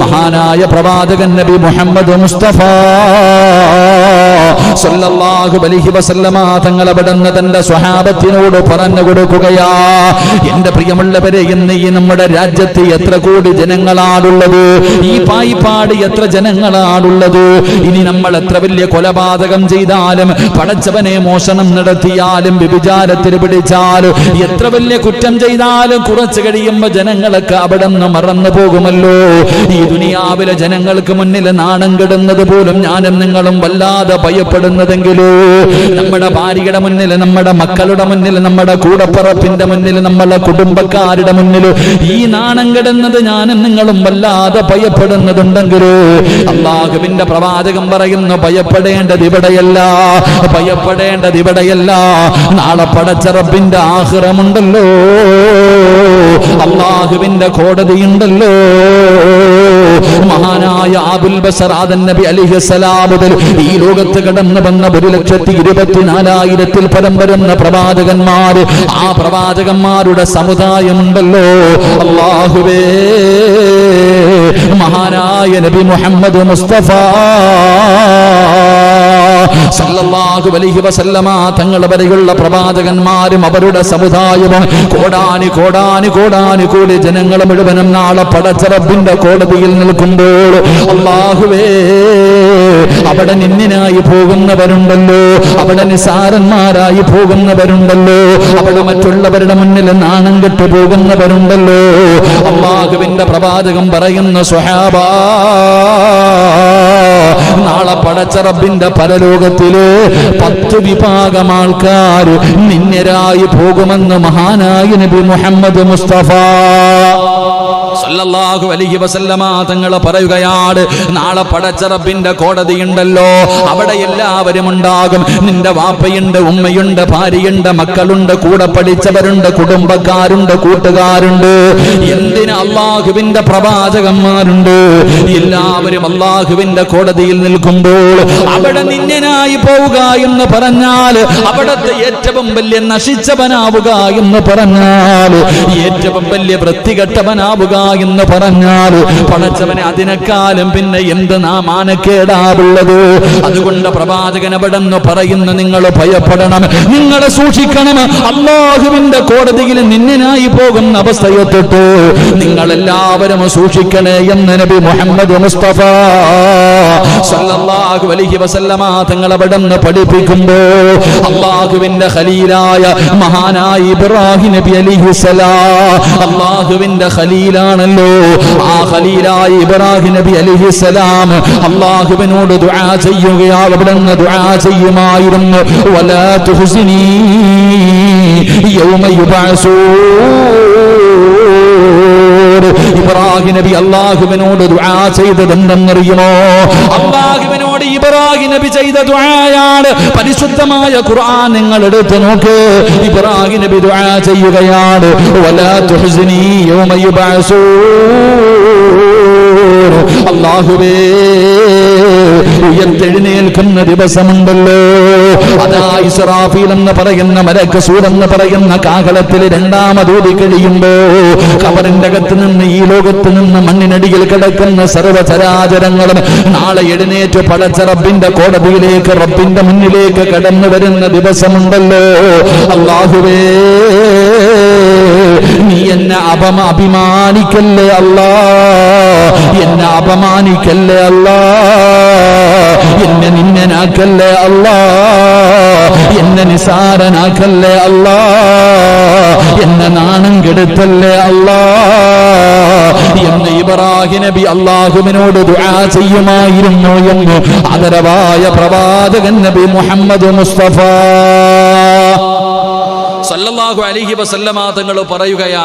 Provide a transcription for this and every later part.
മഹാനായ പ്രവാചകൻ നബി മുഹമ്മദ് മുസ്തഫ സല്ലല്ലാഹു അലൈഹി വസല്ലമ തങ്ങൾ അവിടുന്ന് തന്റെ സ്വഹാബത്തിനോട് പറഞ്ഞു കൊടുക്കുകയാ, എന്റെ പ്രിയമുള്ളവരെ, ഇന്ന് ഈ നമ്മുടെ രാജ്യത്ത് എത്ര കോടി ജനങ്ങളാണുള്ളത്, ഈ പായിപ്പാട് എത്ര ജനങ്ങളാണുള്ളത്. ഇനി നമ്മൾ എത്ര വലിയ കൊലപാതകം ചെയ്താലും, പടച്ചവനെ മോഷണം നടത്തിയാലും, വ്യഭിചാരത്തിൽ പിടിച്ചാലും, എത്ര വലിയ കുറ്റം ചെയ്താലും കുറച്ചു കഴിയുമ്പോ ജനങ്ങളൊക്കെ അവിടെ നിന്ന് മറന്നു പോകുമല്ലോ. ഈ ദുനിയാവിലെ ജനങ്ങൾക്ക് മുന്നിൽ നാണം കെടുന്നത് പോലും ഞാനും നിങ്ങളും വല്ലാതെ ഭയപ്പെടുന്നതെങ്കിലോ, നമ്മുടെ ഭാര്യയുടെ മുന്നിൽ, നമ്മുടെ മക്കളുടെ മുന്നിൽ, നമ്മുടെ കൂടപ്പറപ്പിന്റെ മുന്നിൽ, നമ്മുടെ കുടുംബക്കാരുടെ മുന്നിൽ ഈ നാണം കെടുന്നത് ഞാനും നിങ്ങളും വല്ലാതെ ഭയപ്പെടുന്നതുണ്ടെങ്കിലോ, അല്ലാഹുവിന്റെ പ്രവാചകൻ പറയുന്നു, ഭയപ്പെടേണ്ടത് ഇവിടെയല്ല, ഭയപ്പെടേണ്ടത് ഇവിടെയല്ല, നാളെ പടച്ച റബ്ബിന്റെ ആഖിറമുണ്ടല്ലോ, അല്ലാഹുവിന്റെ കോടതിയുണ്ടല്ലോ. മഹാനായ അബുൽ ബസർ ആദം നബി അലൈഹിസ്സലാം മുതൽ ഈ ലോകത്ത് കടന്നു വന്ന 1,24,000 പരം വരുന്ന പ്രവാചകന്മാർ, ആ പ്രവാചകന്മാരുടെ സമുദായമുണ്ടല്ലോ. അല്ലാഹുവേ, മഹാനായ നബി മുഹമ്മദ് മുസ്തഫ സല്ലല്ലാഹു അലൈഹി വസല്ലമ തങ്ങൾ വരെയുള്ള പ്രവാചകന്മാരും അവരുടെ സമുദായവും കോടാനി കോടാനി കോടാനി കോടി ജനങ്ങൾ മുഴുവനും നാളെ പടച്ച റബ്ബിന്റെ കോടതിയിൽ നിൽക്കുമ്പോൾ, അല്ലാഹുവേ, അവിടെ നിന്നിനായി പോകുന്നവരുണ്ടല്ലോ, അവിടെ നിസാരന്മാരായി പോകുന്നവരുണ്ടല്ലോ, അവിടെ മറ്റുള്ളവരുടെ മുന്നിൽ നാണം കെട്ടു പോകുന്നവരുണ്ടല്ലോ. അല്ലാഹുവിന്റെ പ്രവാചകൻ പറയുന്ന സ്വഹാബാ, നാളെ പടച്ച റബ്ബിന്റെ പരലോകത്തില് 10 വിഭാഗം ആൾക്കാർ നിന്നരായി പോകുമെന്ന് മഹാനായ നബി മുഹമ്മദ് മുസ്തഫ സല്ലല്ലാഹു അലൈഹി വസല്ലമ തങ്ങൾ പറയുകയാണ്, നാളെ പടച്ച റബ്ബിന്റെ കോടതിയുണ്ടല്ലോ, അവിടെ എല്ലാവരും ഉണ്ടാകും. നിന്റെ വാപ്പയുണ്ട്, ഉമ്മയുണ്ട്, ഭാര്യയുണ്ട്, മക്കളുണ്ട്, കൂടെ പഠിച്ചവരുണ്ട്, കുടുംബക്കാരുണ്ട്, കൂട്ടുകാരുണ്ട്, എന്തിന് അല്ലാഹുവിന്റെ പ്രവാചകന്മാരുണ്ട്. എല്ലാവരും അല്ലാഹുവിന്റെ കോടതിയിൽ നിൽക്കുമ്പോൾ അവിടെ നിന്നനായി പോവുക എന്ന് പറഞ്ഞാൽ, അവിടത്തെ ഏറ്റവും വലിയ നശിച്ചവനാവുക എന്ന് പറഞ്ഞാൽ, ഏറ്റവും വലിയ വൃത്തികെട്ടവനാവുക എന്ന് പറഞ്ഞാൽ, പടച്ചവനെ അതിനേക്കാളും പിന്നെ എന്ത് മാനക്കേടാവുള്ളത്. അതുകൊണ്ട് പ്രവാചകൻ അവിടെ നിന്ന് പറയുന്നു, നിങ്ങൾ ഭയപ്പെടണം, നിങ്ങൾ സൂക്ഷിക്കണം, അല്ലാഹുവിന്റെ കോടതിയിൽ നിന്നിനായി പോകുന്ന അവസ്ഥയെ തൊട്ട് നിങ്ങളെല്ലാവരും സൂക്ഷിക്കണേ എന്ന് നബി മുഹമ്മദ് മുസ്തഫ സല്ലല്ലാഹു അലൈഹി വസല്ലമ തങ്ങൾ അവിടെ നിന്ന് പഠിപ്പിക്കുമ്പോൾ, അല്ലാഹുവിന്റെ ഖലീലായ മഹാനായ ഇബ്രാഹിം നബി അലൈഹിസ്സലാം അല്ലാഹുവിന്റെ ഖലീലാണല്ലോ. ആ ഖലീലായ ഇബ്രാഹിം നബി അലൈഹിസ്സലാം അല്ലാഹുവിനോട് ദുആ ചെയ്യുകയാ, അവിടെ നിന്ന് ദുആ ചെയ്യുമായിരുന്നു, വലാ തുഹ്സിനി യൗമ യുബഅസൂൻ. ഇബ്രാഹിം നബി അല്ലാഹുവിനോട് ദുആ ചെയ്തത് എന്തെന്നറിയുമോ? അല്ലാഹുവിനോട് ഇബ്രാഹിം നബി ചെയ്ത ദുആയാണ് പരിശുദ്ധമായ ഖുർആൻ നിങ്ങൾ എടുത്ത് നോക്ക്. ഇബ്രാഹിം നബി ദുആ ചെയ്യുകയാണ്, വലാ തുഹ്സിനി യൗമ യുബഅസൂൻ. അല്ലാഹുവേ, ഉയർത്തെഴുന്നേൽക്കുന്ന ദിവസമുണ്ടല്ലോ, അതാ ഇസ്രാഫീൽ എന്ന് പറയുന്ന മലക്ക് സൂർ എന്ന് പറയുന്ന കാഹളത്തിൽ രണ്ടാമതൂതി കഴിയുമ്പോ ഖബറിന്റെ അകത്ത് നിന്ന് ഈ ലോകത്ത് നിന്ന് മണ്ണിനടിയിൽ കിടക്കുന്ന സർവ്വചരാചരങ്ങളും നാളെ എഴുന്നേറ്റ് പടച്ച റബ്ബിന്റെ കോടതിയിലേക്ക്, റബ്ബിന്റെ മുന്നിലേക്ക് കടന്നു വരുന്ന ദിവസമുണ്ടല്ലോ. അല്ലാഹുവേ, നീ എന്നെ അപമാനിക്കല്ലേ അല്ലാ, എന്നെ അപമാനിക്കല്ലേ അല്ലാ, എന്നെ നിന്നനാക്കല്ലേ അല്ലാ, എന്നെ നിസാരനാക്കല്ലേ അല്ലാ, എന്നെ നാണം കെടുത്തല്ലേ അല്ലാ എന്ന് ഇബ്രാഹിം നബി അല്ലാഹുവിനോട് ദുആ ചെയ്യുമായിരുന്നു എന്ന് ആദരവായ പ്രവാചകൻ നബി മുഹമ്മദ് മുസ്തഫ സല്ലല്ലാഹു അലൈഹി വസല്ലമ തങ്ങൾ പറയുകയാ,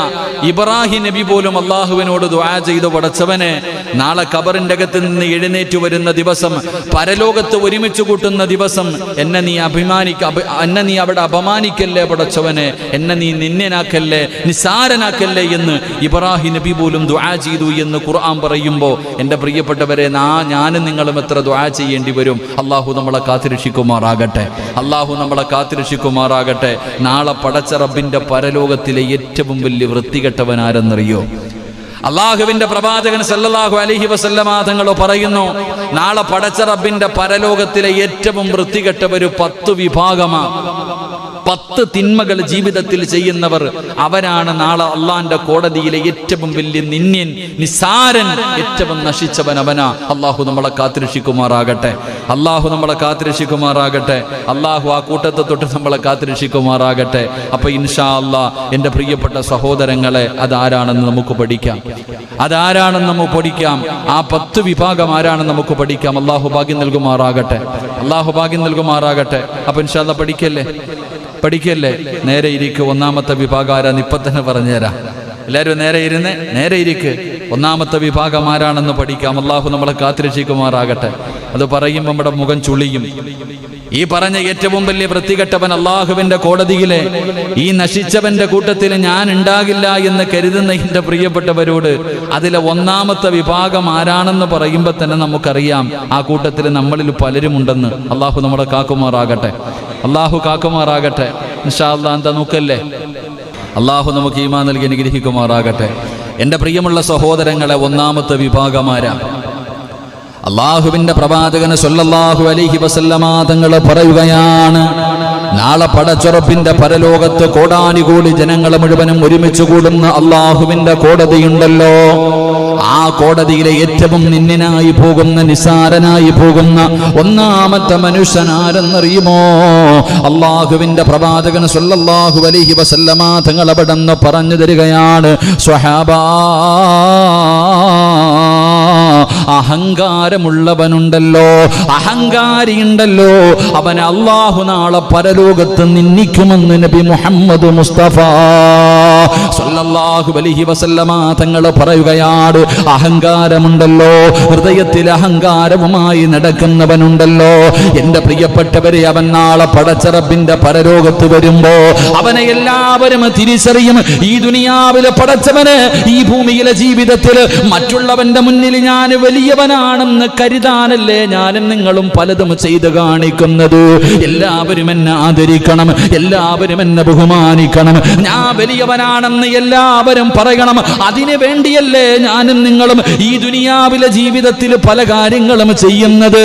ഇബ്രാഹിം നബി പോലും അല്ലാഹുവിനോട് ദുആ ചെയ്തു, പടച്ചവനെ, നാളെ ഖബറിന്റെ അകത്ത് നിന്ന് എഴുന്നേറ്റ് വരുന്ന ദിവസം, പരലോകത്ത് ഒരുമിച്ച് കൂട്ടുന്ന ദിവസം, എന്നെ നീ അവിടെ അപമാനിക്കല്ലേ പടച്ചവനെ, എന്നെ നീ നിന്നനാക്കല്ലേ, നിസാരനാക്കല്ലേ എന്ന് ഇബ്രാഹിം നബി പോലും ദുആ ചെയ്തു എന്ന് ഖുർആൻ പറയുമ്പോൾ, എൻ്റെ പ്രിയപ്പെട്ടവരെ, ഞാനും നിങ്ങളും എത്ര ദുആ ചെയ്യേണ്ടി വരും. അല്ലാഹു നമ്മളെ കാത്തിരക്ഷിക്കുമാറാകട്ടെ, അല്ലാഹു നമ്മളെ കാത്തിരക്ഷിക്കുമാറാകട്ടെ. നാളെ പടച്ച റബ്ബിന്റെ പരലോകത്തിലെ ഏറ്റവും വലിയ വൃത്തികെട്ടവൻ ആരെന്നറിയോ? അള്ളാഹുവിന്റെ പ്രവാചകൻ സല്ലല്ലാഹു അലൈഹി വസല്ലമ തങ്ങൾ പറയുന്നു, നാളെ പടച്ച റബ്ബിന്റെ പരലോകത്തിലെ ഏറ്റവും വൃത്തികെട്ടവർ 10 വിഭാഗമാണ്. 10 തിന്മകൾ ജീവിതത്തിൽ ചെയ്യുന്നവർ അവരാണ് നാളെ അള്ളാന്റെ കോടതിയിലെ ഏറ്റവും വലിയ നിന്യൻ, നിസാരൻ, ഏറ്റവും നശിച്ചവൻ അവനാ. അള്ളാഹു നമ്മളെ കാത്തുരക്ഷിക്കുമാറാകട്ടെ. അള്ളാഹു നമ്മളെ കാത്തുരക്ഷിക്കുമാറാകട്ടെ. അള്ളാഹു ആ കൂട്ടത്തെ തൊട്ട് നമ്മളെ കാത്തുരക്ഷിക്കുമാറാകട്ടെ. അപ്പൊ ഇൻഷാ അല്ലാ എൻ്റെ പ്രിയപ്പെട്ട സഹോദരങ്ങളെ, അതാരാണെന്ന് നമുക്ക് പഠിക്കാം. അതാരാണെന്ന് നമുക്ക് പഠിക്കാം. ആ 10 വിഭാഗം ആരാണെന്ന് നമുക്ക് പഠിക്കാം. അള്ളാഹു ഭാഗ്യം നൽകുമാറാകട്ടെ. അള്ളാഹു ഭാഗ്യം നൽകുമാറാകട്ടെ. അപ്പൊ ഇൻഷാ അല്ലാ പഠിക്കല്ലേ. നേരെ ഇരിക്കുക. ഒന്നാമത്തെ വിഭാഗം ആരാന്ന് ഇപ്പൊ തന്നെ പറഞ്ഞുതരാം. എല്ലാവരും നേരെ ഇരിക്ക്. ഒന്നാമത്തെ വിഭാഗം ആരാണെന്ന് പഠിക്കാം. അള്ളാഹു നമ്മളെ കാത്തുരക്ഷിക്കുമാറാകട്ടെ. അത് പറയുമ്പോൾ നമ്മുടെ മുഖം ചുളിയും. ഈ പറഞ്ഞ ഏറ്റവും വലിയ വൃത്തികെട്ടവൻ അള്ളാഹുവിന്റെ കോടതിയിലെ ഈ നശിച്ചവന്റെ കൂട്ടത്തിൽ ഞാൻ ഉണ്ടാകില്ല എന്ന് കരുതുന്ന എന്റെ പ്രിയപ്പെട്ടവരോട് അതിലെ ഒന്നാമത്തെ വിഭാഗം ആരാണെന്ന് പറയുമ്പോൾ തന്നെ നമുക്കറിയാം ആ കൂട്ടത്തിൽ നമ്മളിൽ പലരും ഉണ്ടെന്ന്. അള്ളാഹു നമ്മളെ കാക്കുമാറാകട്ടെ. അള്ളാഹു കാക്കുമാറാകട്ടെ. ഇൻഷാ അല്ലാഹ് എന്താ നോക്കല്ലേ. അള്ളാഹു നമുക്ക് ഈമാൻ നൽകി അനുഗ്രഹിക്കുമാറാകട്ടെ. എൻ്റെ പ്രിയമുള്ള സഹോദരങ്ങളെ, ഒന്നാമത്തെ വിഭാഗമാരാ? അള്ളാഹുവിന്റെ പ്രവാചകന് സല്ലല്ലാഹു അലൈഹി വസല്ലമ തങ്ങൾ പറയുകയാണ്, നാളെ പടച്ചുറപ്പിന്റെ പരലോകത്ത് കോടാനുകോടി ജനങ്ങളെ മുഴുവനും ഒരുമിച്ച് കൂടുന്ന അള്ളാഹുവിന്റെ കോടതിയുണ്ടല്ലോ, ആ കോടതിയിലെ ഏറ്റവും നിന്യനായി പോകുന്ന, നിസാരനായി പോകുന്ന ഒന്നാമത്തെ മനുഷ്യനാരെന്നറിയുമോ? അള്ളാഹുവിന്റെ പ്രവാചകൻ സല്ലല്ലാഹു അലൈഹി വസല്ലമ തങ്ങൾ അവിടെന്ന് പറഞ്ഞു തരികയാണ്, സ്വഹാബാ, അഹങ്കാരമുള്ളവനുണ്ടല്ലോ, അഹങ്കാരിയുണ്ടല്ലോ, അവൻ അള്ളാഹു നാളെ പരലോകത്ത് നിന്ദിക്കുമെന്ന് നബി മുഹമ്മദ് മുസ്തഫ സല്ലല്ലാഹു അലൈഹി വസല്ലമ തങ്ങൾ പറയുകയാണ്. അഹങ്കാരമുണ്ടല്ലോ, ഹൃദയത്തിൽ അഹങ്കാരവുമായി നടക്കുന്നവനുണ്ടല്ലോ, എൻ്റെ പ്രിയപ്പെട്ടവരെ, അവൻ നാളെ പടച്ച റബ്ബിന്റെ പരലോകത്ത് വരുമ്പോ അവനെ എല്ലാവരും തിരിച്ചറിയും. ഈ ദുനിയാവിലെ പടച്ചവന് ഈ ഭൂമിയിലെ ജീവിതത്തിൽ മറ്റുള്ളവന്റെ മുന്നിൽ ഞാൻ വലിയവനാണെന്ന് കരുതാനല്ലേ ഞാനും നിങ്ങളും പലതും ചെയ്ത് കാണിക്കുന്നത്. എല്ലാവരും എന്നെ ആദരിക്കണം, എല്ലാവരും എന്നെ ബഹുമാനിക്കണം, ഞാൻ വലിയവനാണെന്ന് എല്ലാവരും പറയണം. അതിനു വേണ്ടിയല്ലേ ഞാനും നിങ്ങളും ഈ ദുനിയാവിലെ ജീവിതത്തിൽ പല കാര്യങ്ങളും ചെയ്യുന്നത്.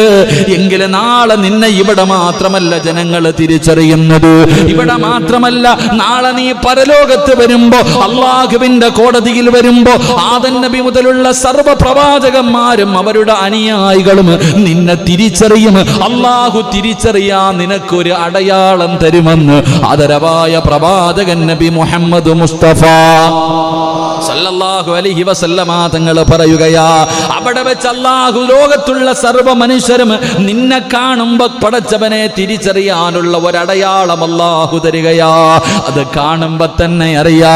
എങ്കിൽ നാളെ നിന്നെ ഇവിടെ മാത്രമല്ല ജനങ്ങൾ തിരിച്ചറിയുന്നത്, ഇവിടെ മാത്രമല്ല, നാളെ നീ പരലോകത്ത് വരുമ്പോ, അള്ളാഹുവിന്റെ കോടതിയിൽ വരുമ്പോ, ആദം നബി മുതലുള്ള സർവ്വ പ്രവാചകന്മാരും അവരുടെ അനുയായികളും നിന്നെ തിരിച്ചറിയും. അള്ളാഹു തിരിച്ചറിയാൻ നിനക്കൊരു അടയാളം തരുമെന്ന് ആദരവായ പ്രവാചകൻ നബി മുഹമ്മദ് മുസ്തഫ സല്ലല്ലാഹു അലൈഹി വസല്ലമ തങ്ങൾ പറയുകയാ, അവിടെ വെച്ച് അല്ലാഹു ലോകത്തുള്ള സർവ്വ മനുഷ്യരും നിന്നെ കാണുമ്പോ പടച്ചവനെ തിരിച്ചറിയാനുള്ള ഒരടയാളം അല്ലാഹു തരികയാ. അത് കാണുമ്പോ തന്നെ അറിയാ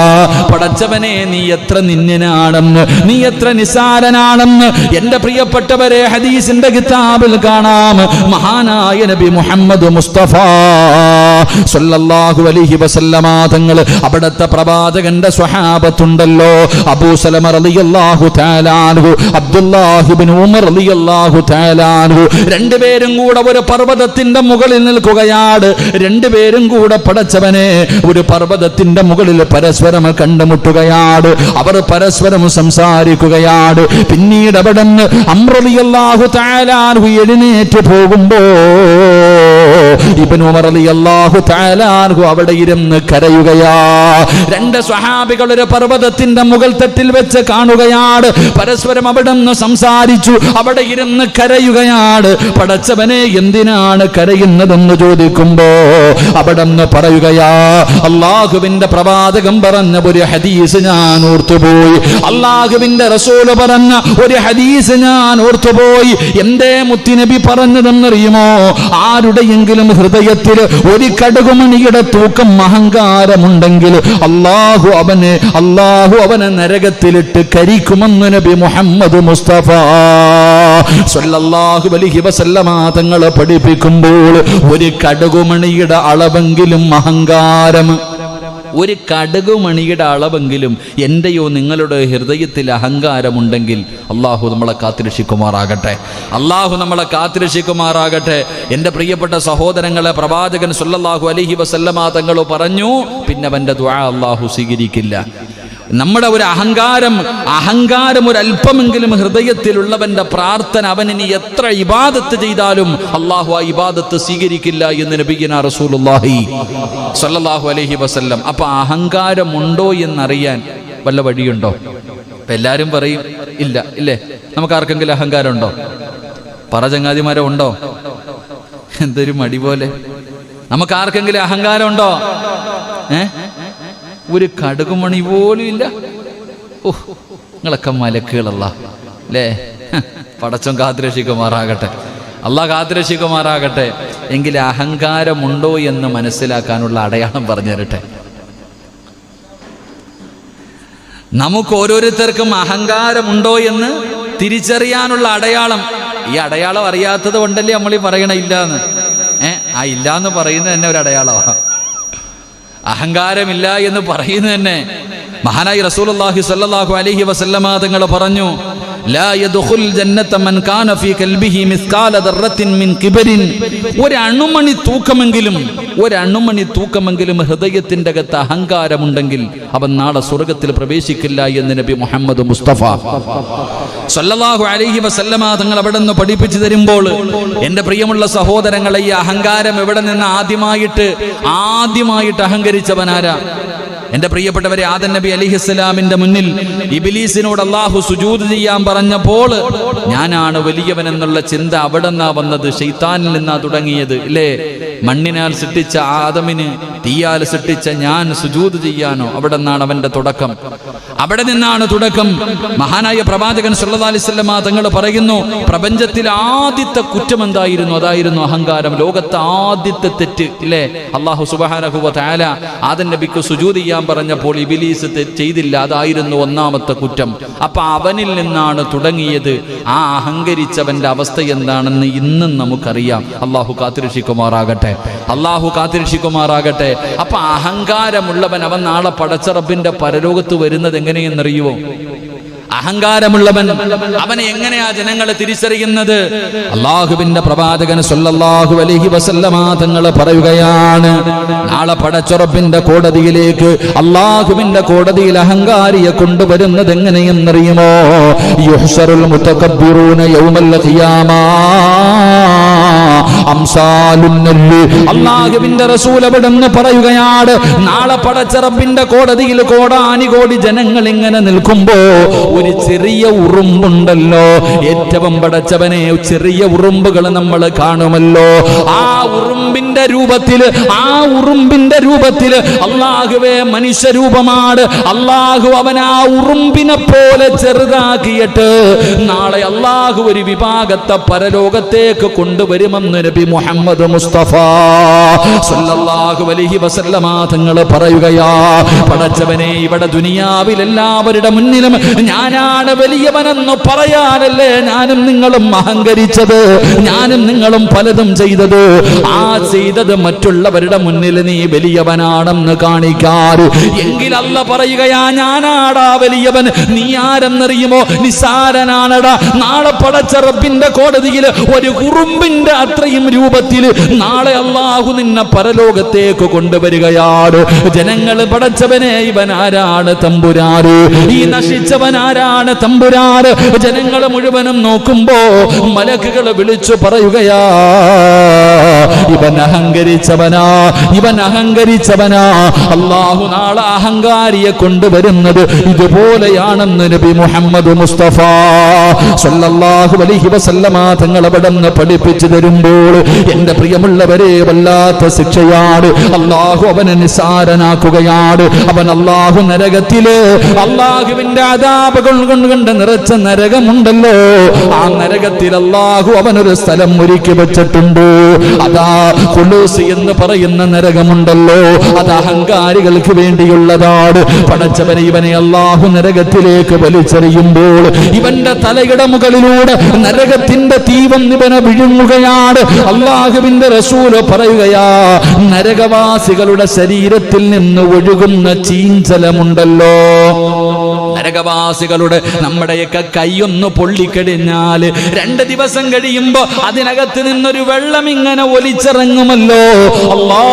പടച്ചവനെ നീ എത്ര നിന്യനാണെന്ന്, നീ എത്ര നിസാരനാണെന്ന്. എന്റെ പ്രിയപ്പെട്ടവരെ, ഹദീസിന്റെ കിതാബിൽ കാണാം, മഹാനായ നബി മുഹമ്മദ് മുസ്തഫ സല്ലല്ലാഹു അലൈഹി വസല്ലമ തങ്ങൾ അവിടുത്തെ പ്രവാചകന്റെ സ്വഹാബത്തുണ്ടല്ലോ, അബൂ സലമ റളിയല്ലാഹു തആല അൻഹു, അബ്ദുല്ലാഹ് ഇബ്നു ഉമർ റളിയല്ലാഹു തആല അൻഹു, രണ്ടുപേരും കൂടെ ഒരു പർവ്വതത്തിന്റെ മുകളിൽ നിൽക്കുകയാണ്. രണ്ടുപേരും കൂടെ പടച്ചവനെ ഒരു പർവ്വതത്തിന്റെ മുകളിൽ പരസ്പരം കണ്ടുമുട്ടുകയാണ്. അവർ പരസ്പരം സംസാരിക്കുകയാണ്. പിന്നീട് അവിടെ നിന്ന് അംർ റളിയല്ലാഹു തആല അൻഹു എഴുന്നേറ്റ് പോകുമ്പോ ഇബ്നു ഉമർ റളിയല്ലാഹു തആല അൻഹു അവിടെ ഇരുന്ന് കരയുകയാ. രണ്ട് സ്വഹാബികൾ ഒരു പർവ്വതത്തിന്റെ മുകൾ തട്ടിൽ വെച്ച് കാണുകയാണ്. പരസ്പരം അവിടെ നിന്ന് സംസാരിച്ചു, അവിടെ ഇരുന്ന് കരയുകയാണ്. പടച്ചവനെ എന്തിനാണ് കരയുന്നതെന്ന് ചോദിക്കുമ്പോ അവിടെ നിന്ന് പറയുകയാ, അള്ളാഹുവിന്റെ പ്രവാചകൻ പറഞ്ഞ ഒരു ഹദീസ് ഞാൻ ഓർത്തുപോയി, അള്ളാഹുവിന്റെ റസൂല് പറഞ്ഞ ഒരു ഹദീസ് ഞാൻ ഓർത്തുപോയി. എന്തേ മുത്തുനബി പറഞ്ഞതെന്നറിയുമോ? ആരുടെയെങ്കിലും ഹൃദയത്തിൽ ഒരു കടുകുമണിയുടെ തൂക്കം അഹങ്കാരമുണ്ടെങ്കിൽ അള്ളാഹു അവനെ നരകത്തിലിട്ട് കരിക്കുമെന്ന് നബി മുഹമ്മദ് മുസ്തഫ സല്ലല്ലാഹു അലൈഹി വസല്ലമ തങ്ങൾ പഠിപ്പിക്കുമ്പോൾ ഒരു കടുകുമണിയുടെ അളവെങ്കിലും അഹങ്കാരം, ഒരു കടുകുമണിയുടെ അളവെങ്കിലും എന്റെയോ നിങ്ങളുടെ ഹൃദയത്തിൽ അഹങ്കാരമുണ്ടെങ്കിൽ അള്ളാഹു നമ്മളെ കാത്തുരക്ഷിക്കുമാറാകട്ടെ. അള്ളാഹു നമ്മളെ കാത്തുരക്ഷിക്കുമാറാകട്ടെ. എൻ്റെ പ്രിയപ്പെട്ട സഹോദരങ്ങളെ, പ്രവാചകൻ സല്ലല്ലാഹു അലൈഹി വസല്ലമ തങ്ങൾ പറഞ്ഞു, പിന്നെ അവൻ്റെ ദുആ അള്ളാഹു സ്വീകരിക്കില്ല. നമ്മുടെ ഒരു അഹങ്കാരം ഒരല്പമെങ്കിലും ഹൃദയത്തിലുള്ളവന്റെ പ്രാർത്ഥന അവനിനി എത്ര ഇബാദത്ത് ചെയ്താലും അള്ളാഹു ആ ഇബാദത്ത് സ്വീകരിക്കില്ല എന്ന് നബിയുനാ റസൂലുള്ളാഹി സ്വല്ലല്ലാഹു അലൈഹി വസല്ലം. അപ്പൊ അഹങ്കാരമുണ്ടോ എന്നറിയാൻ വല്ല വഴിയുണ്ടോ? ഇപ്പൊ എല്ലാരും പറയും ഇല്ല, ഇല്ലേ? നമുക്ക് ആർക്കെങ്കിലും അഹങ്കാരം ഉണ്ടോ? പറ ചങ്ങാതിമാരെ, ഉണ്ടോ? എന്തൊരു മടി പോലെ. നമുക്ക് ആർക്കെങ്കിലും അഹങ്കാരം ഉണ്ടോ? ഒരു കടുകുമണി പോലും ഇല്ല. നിങ്ങളൊക്കെ മലക്കുകളല്ല അല്ലേ? പടച്ചോൻ കാത്തുരക്ഷിക്കുമാറാകട്ടെ, അള്ളാഹ് കാത്തുരക്ഷിക്കുമാറാകട്ടെ. എങ്കിൽ അഹങ്കാരമുണ്ടോ എന്ന് മനസ്സിലാക്കാനുള്ള അടയാളം പറഞ്ഞു തരട്ടെ. നമുക്ക് ഓരോരുത്തർക്കും അഹങ്കാരമുണ്ടോ എന്ന് തിരിച്ചറിയാനുള്ള അടയാളം, ഈ അടയാളം അറിയാത്തത് കൊണ്ടല്ലേ നമ്മൾ ഈ പറയണ ഇല്ലാന്ന്. ആ ഇല്ലാന്ന് പറയുന്നത് തന്നെ ഒരു അടയാളമാണ്. അഹങ്കാരമില്ല എന്ന് പറയുന്നത് തന്നെ മഹാനായി റസൂലുള്ളാഹി സ്വല്ലല്ലാഹു അലൈഹി വസല്ലമ തങ്ങൾ പറഞ്ഞു, ലാ യദ്ഖുൽ ജന്നത മൻ കാന ഫീ ഖൽബിഹി മിസ്കാല ദർറത്തിൻ മിൻ കിബരിൻ. ഒരു അണുമണി തൂക്കമെങ്കിലും ഹൃദയത്തിന്റെ അകത്ത് അഹങ്കാരമുണ്ടെങ്കിൽ അവൻ നാളെ സ്വർഗ്ഗത്തിൽ പ്രവേശിക്കില്ല എന്ന് നബി മുഹമ്മദ് മുസ്തഫ സ്വല്ലല്ലാഹു അലൈഹി വസല്ലമ തങ്ങൾ അവിടെ നിന്ന് പഠിപ്പിച്ചു തരുമ്പോൾ, എന്റെ പ്രിയമുള്ള സഹോദരങ്ങളെ, ഈ അഹങ്കാരം എവിടെ നിന്ന് ആദ്യമായിട്ട് അഹങ്കരിച്ചവനാരാ? എന്റെ പ്രിയപ്പെട്ടവരെ, ആദം നബി അലൈഹിസ്സലാമിന്റെ മുന്നിൽ ഇബ്ലീസിനോട് അല്ലാഹു സുജൂദ് ചെയ്യാൻ പറഞ്ഞപ്പോൾ ഞാനാണ് വലിയവൻ എന്നുള്ള ചിന്ത അവിടെ നിന്നാ വന്നത്, ശൈത്താനിൽ നിന്നാ തുടങ്ങിയത്, ഇല്ലേ? മണ്ണിനാൽ സൃഷ്ടിച്ച ആദമിന് തീയാൽ സൃഷ്ടിച്ച ഞാൻ സുജൂദ് ചെയ്യാനോ? അവിടെ നിന്നാണ് അവന്റെ തുടക്കം, അവിടെ നിന്നാണ് തുടക്കം. മഹാനായ പ്രവാചകൻ സല്ലല്ലാഹു അലൈഹി വസല്ലം തങ്ങൾ പറയുന്നു, പ്രപഞ്ചത്തിൽ ആദ്യത്തെ കുറ്റം എന്തായിരുന്നു? അതായിരുന്നു അഹങ്കാരം. ലോകത്തെ ആദ്യത്തെ തെറ്റ്, ഇല്ലേ? അല്ലാഹു സുബ്ഹാനഹു വ തആല ആദം നബിക്ക് സുജൂദ് ചെയ്യാൻ പറഞ്ഞപ്പോൾ ഇബ്ലീസ് ചെയ്തില്ല, അതായിരുന്നു ഒന്നാമത്തെ കുറ്റം. അപ്പൊ അവനിൽ നിന്നാണ് തുടങ്ങിയത്. ആ അഹങ്കരിച്ചവന്റെ അവസ്ഥ എന്താണെന്ന് ഇന്നും നമുക്കറിയാം. അല്ലാഹു കാത്തുരക്ഷിക്കുമാറാകട്ടെ, അല്ലാഹു കാത്തുരക്ഷിക്കുമാറാകട്ടെ. അപ്പൊ അഹങ്കാരമുള്ളവൻ അവൻ നാളെ പടച്ച റബ്ബിന്റെ പരലോകത്ത് വരുന്നത് എങ്ങനെയെന്നറിയുമോ? അഹങ്കാരമുള്ളവൻ അവനെ എങ്ങനെയാ ജനങ്ങളെ തിരിച്ചറിയുന്നത്? അല്ലാഹുവിന്റെ പ്രവാചകൻ സല്ലല്ലാഹു അലൈഹി വസല്ലമ തങ്ങൾ പറയുകയാണ്, നാളെ പടച്ച റബ്ബിന്റെ കോടതിയിലേക്ക്, അല്ലാഹുവിന്റെ കോടതിയിൽ അഹങ്കാരിയെ കൊണ്ടുവരുന്നത് എങ്ങനെയെന്നറിയുമോ? യുഹ്ശറുൽ മുതകബ്ബിറൂന യൗമൽ ഖിയാമ അംസാലുൻ നല്ലി. അല്ലാഹുവിന്റെ റസൂൽ അവിടെന്ന് പറയുകയാണ്, നാളെ പടച്ച റബ്ബിന്റെ കോടതിയിൽ കോടാനുകോടി ജനങ്ങൾ ഇങ്ങനെ നിൽക്കുമ്പോ ഒരു ചെറിയ ഉറുമ്പുണ്ടല്ലോ, ഏറ്റവും പടച്ചവനെ ചെറിയ ഉറുമ്പുകൾ നമ്മൾ കാണുമല്ലോ, ആ ഉറുമ്പിന്റെ രൂപത്തിൽ അല്ലാഹുവേ മനുഷ്യരൂപമാണ്. അല്ലാഹു അവൻ ആ ഉറുമ്പിനെ പോലെ ചെറുതാക്കിയിട്ട് നാളെ അല്ലാഹു ഒരു വിഭാഗത്തെ പരലോകത്തേക്ക് കൊണ്ടുവരുമെന്ന് നബി മുഹമ്മദ് മുസ്തഫ സല്ലല്ലാഹു അലൈഹി വസല്ലമ തങ്ങൾ പറയുകയാ, പടച്ചവനെ ഇവിടെ ദുനിയാവിൽ എല്ലാവരുടെ മുന്നിലും ഞാനാണ് വലിയവനെന്ന് പറയാനല്ലേ ഞാനും നിങ്ങളും അഹങ്കരിച്ചത്, ഞാനും നിങ്ങളും പലതും ചെയ്തത്. ആ ചെയ്തത് മറ്റുള്ളവരുടെ മുന്നിൽ നീ വലിയവനാണെന്ന് കാണിക്കാറ്. എങ്കിൽ അല്ല പറയുകയാ, ഞാനാടാ വലിയവൻ, നീ ആരെന്നറിയുമോ? നിസാരനാണടാ. നാളെ പടച്ച റബ്ബിന്റെ കോടതിയിൽ ഒരു ഉറുമ്പിന്റെ അത്രയും രൂപത്തിൽ നാളെ അല്ലാഹു നിന്നെ പരലോകത്തേക്ക് കൊണ്ടുവരികയാണ്. ജനങ്ങൾ പടച്ചവനെ ഇവൻ ആരാണ് തമ്പുരാന്? ഈ നശിച്ചവൻ ആരാണ് തമ്പുരാന്? ജനങ്ങൾ മുഴുവനും നോക്കുമ്പോ മലക്കുകൾ വിളിച്ചു പറയുകയാ, ഇവൻ അഹങ്കരിച്ചവനാ. അല്ലാഹു നാളെ അഹങ്കാരിയെ കൊണ്ടുവരുന്നത് ഇതുപോലെയാണെന്ന് നബി മുഹമ്മദ് മുസ്തഫ സല്ലല്ലാഹു അലൈഹി വസല്ലമ തങ്ങൾ അവിടെ നിന്ന് പഠിപ്പിച്ചു തരുമ്പോൾ, എന്റെ പ്രിയമുള്ളവരെ, വല്ലാത്ത ശിക്ഷയാണ്. അല്ലാഹു അവനെ നിസാരനാക്കുകയാണ്. അവൻ അല്ലാഹു നരകത്തില് അല്ലാഹുവിന്റെ അദാബുകൾ കൊണ്ട് നിറച്ച നരകമുണ്ടല്ലോ, ആ നരകത്തിൽ അല്ലാഹു അവനൊരു സ്ഥലം ഒരുക്കി വെച്ചിട്ടുണ്ട്. അതാ ഖുലൂസ് എന്ന് പറയുന്ന നരകമുണ്ടല്ലോ, അത് അഹങ്കാരികൾക്ക് വേണ്ടിയുള്ളതാണ്. പടച്ചവനെ ഇവനെ അല്ലാഹു നരകത്തിലേക്ക് വലിച്ചെറിയുമ്പോൾ ഇവന്റെ തലയുടെ മുകളിലൂടെ നരകത്തിന്റെ തീവം ഇവനെ വിഴുങ്ങുകയാണ്. അല്ലാഹുവിന്റെ റസൂൽ പറയുകയാ, നരകവാസികളുടെ ശരീരത്തിൽ നിന്ന് ഒഴുകുന്ന ചീഞ്ചലമുണ്ടല്ലോ, നരകവാസികളുടെ നമ്മുടെയൊക്കെ കൈയൊന്ന് പൊള്ളിക്കഴിഞ്ഞാൽ 2 ദിവസം കഴിയുമ്പോ അതിനകത്ത് നിന്നൊരു വെള്ളം ഇങ്ങനെ ഒലിച്ചിറങ്ങുമല്ലോ. അല്ലാഹ്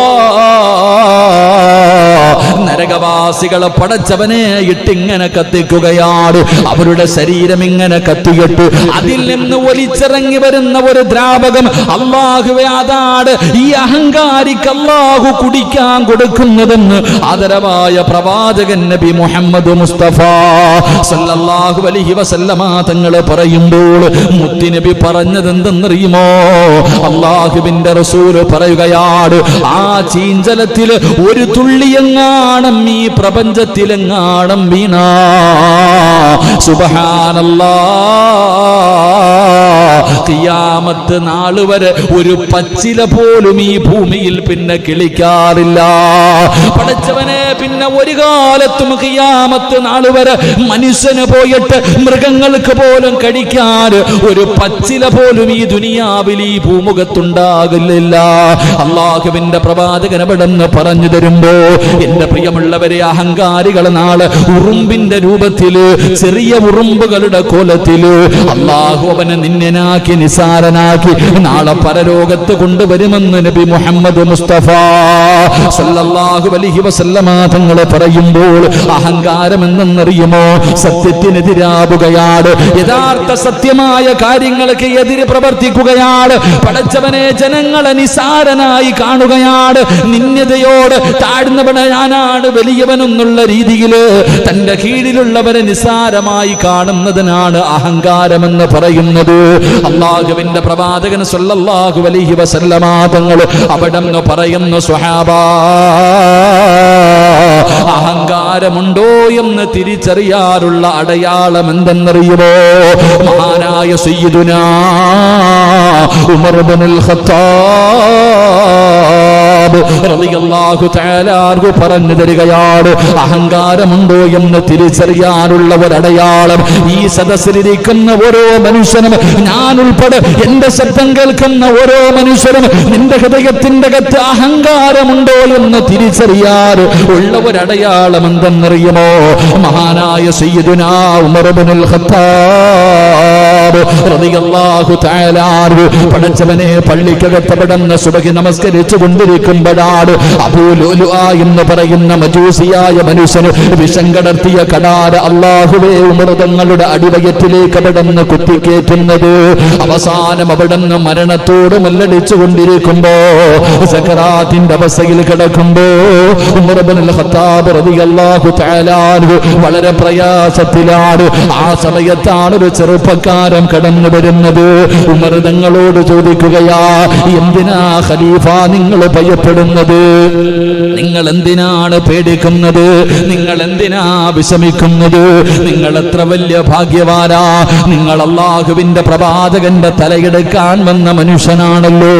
നരകവാസികളെ പടച്ചവനെ ഇട്ടിങ്ങനെ കത്തിക്കുകയാണ്. അവരുടെ ശരീരം ഇങ്ങനെ കത്തിയിട്ട് അതിൽ നിന്ന് ഒലിച്ചിറങ്ങി വരുന്ന ഒരു ദ്രാവകം അല്ലാഹുവേ അതാണ് ഈ അഹങ്കാരിക്ക് അല്ലാഹു കുടിക്കാൻ കൊടുക്കുന്നതെന്ന് ആദരവായ പ്രവാചകൻ നബി മുഹമ്മദ് മുസ്തഫ സല്ലല്ലാഹു അലൈഹി വസല്ലമ തങ്ങൾ പറയുമ്പോൾ മുത്തുനബി പറഞ്ഞത് എന്തെന്നറിയുമോ? അല്ലാഹുവിന്റെ റസൂൽ പറയുകയാണ്, ആ ചീഞ്ചലത്തിൽ ഒരു തുള്ളിയെങ്ങാണം ഈ പ്രപഞ്ചത്തിലെങ്ങാണം വീണാ സുബ്ഹാനല്ലാഹ്, ഖിയാമത്ത് നാൾ വരെ ഒരു പച്ചില പോലും ഈ ഭൂമിയിൽ പിന്നെ കിളിക്കാറില്ല. പടച്ചവനെ, പിന്നെ ഒരു കാലത്തും ഖിയാമത്ത് നാൾ വരെ മനുഷ്യന് പോയിട്ട് മൃഗങ്ങൾക്ക് പോലും കഴിക്കാൻ ഒരു പച്ചില പോലും ഈ ദുനിയാവിൽ ഈ ഭൂമുഖത്തുണ്ടാകില്ല. അല്ലാഹുവിന്റെ പ്രവാചകൻ അവിടെന്ന് പറഞ്ഞു തരുമ്പോ എന്റെ പ്രിയമുള്ളവരെ, അഹങ്കാരികളെ നാളെ ഉറുമ്പിന്റെ രൂപത്തില്, ചെറിയ ഉറുമ്പുകളുടെ കോലത്തില് അല്ലാഹു അവനെ നിന്നനാക്കി നിസാരനാക്കി നാളെ പരലോകത്ത് കൊണ്ടുവരുമെന്ന് നബി മുഹമ്മദ് മുസ്തഫ സല്ലല്ലാഹു അലൈഹി വസല്ലമ തങ്ങൾ പറയുമ്പോൾ അഹങ്കാരം എന്തെന്നറിയുമോ? സത്യത്തിനെതിരാവുകയാണ്, യഥാർത്ഥ സത്യമായ കാര്യങ്ങൾക്ക് എതിര് പ്രവർത്തിക്കുകയാണ്. പടച്ചവനെ, ജനങ്ങളെ നിസാരനായി കാണുകയാണ്. നിന്യതയോട് താഴ്ന്നവനെ ഞാനാണ് വലിയവനെന്നുള്ള രീതിയിൽ തന്റെ കീഴിലുള്ളവരെ നിസാരമായി കാണുന്നതിനാണ് അഹങ്കാരമെന്ന് പറയുന്നത്. അല്ലാഹുവിന്റെ പ്രവാചകൻ സല്ലല്ലാഹു അലൈഹി വസല്ലമ തങ്ങൾ അവിടെന്ന് പറയുന്നു, സ്വഹാബാ, അഹങ്കാരമുണ്ടോ എന്ന് തിരിച്ചറിയാറുള്ള അടയാളം എന്തെന്നറിയുമോ? മഹാനായ സയ്യിദുനാ ഉമർ ഇബ്നുൽ ഖത്താബ് റളിയല്ലാഹു തആല അൻഹു പറഞ്ഞു തരികയാണ്, അഹങ്കാരമുണ്ടോ എന്ന് തിരിച്ചറിയാനുള്ള ഒരടയാളം ഈ സദസ്സിലിരിക്കുന്ന ഓരോ മനുഷ്യനും, ഞാൻ ഉൾപ്പെടെ എന്റെ ശബ്ദം കേൾക്കുന്ന ഓരോ മനുഷ്യരും, നിന്റെ ഹൃദയത്തിന്റെ അകത്ത് അഹങ്കാരമുണ്ടോ എന്ന് തിരിച്ചറിയാൻ ഉള്ള ഒരടയാളം എന്തെന്നറിയുമോ? മഹാനായ സയ്യിദുനാ ഉമർ ഇബ്നുൽ ഖത്താബ് റളിയല്ലാഹു തആല അൻഹു പടച്ചവനെ പള്ളിക്കകത്ത് പടന്ന സുബഹി നമസ്കരിച്ചു കൊണ്ടിരിക്കുമ്പോഴാണ് അബൂ ലുലുആ എന്ന് പറയുന്ന മജൂസിയായ മനുഷ്യന് വിഷം കടർത്തിയ കടാര അല്ലാഹുവേ ഉമർ തങ്ങളുടെ അടിവയറ്റിലേക്ക് അവിടുന്ന് കുത്തിക്കേറ്റുന്നത്. അവസാനം അവിടുന്ന് മരണത്തോട് മല്ലടിച്ചു കൊണ്ടിരിക്കുമ്പോ, സക്കറാത്തിന്റെ അവസ്ഥയിൽ കിടക്കുമ്പോ ഉമർ ഇബ്നുൽ ഖത്താബ് റളിയല്ലാഹു തആല അൻഹു വളരെ പ്രയാസത്തിലാണ്. ആ സമയത്താണ് ഒരു ചെറുപ്പക്കാരൻ കടന്നു വരുന്നത്. ഉമർ തങ്ങളോട് ചോദിക്കുകയാ, എന്തിനാ ഖലീഫ നിങ്ങൾ ഭയപ്പെടുന്നത്? നിങ്ങൾ എന്തിനാണ് പേടിക്കുന്നത്? നിങ്ങൾ എന്തിനാ വിഷമിക്കുന്നത്? നിങ്ങൾ എത്ര വലിയ ഭാഗ്യവാനാ! നിങ്ങൾ അല്ലാഹുവിന്റെ പ്രവാചകന്റെ തലയെടുക്കാൻ വന്ന മനുഷ്യനാണല്ലോ.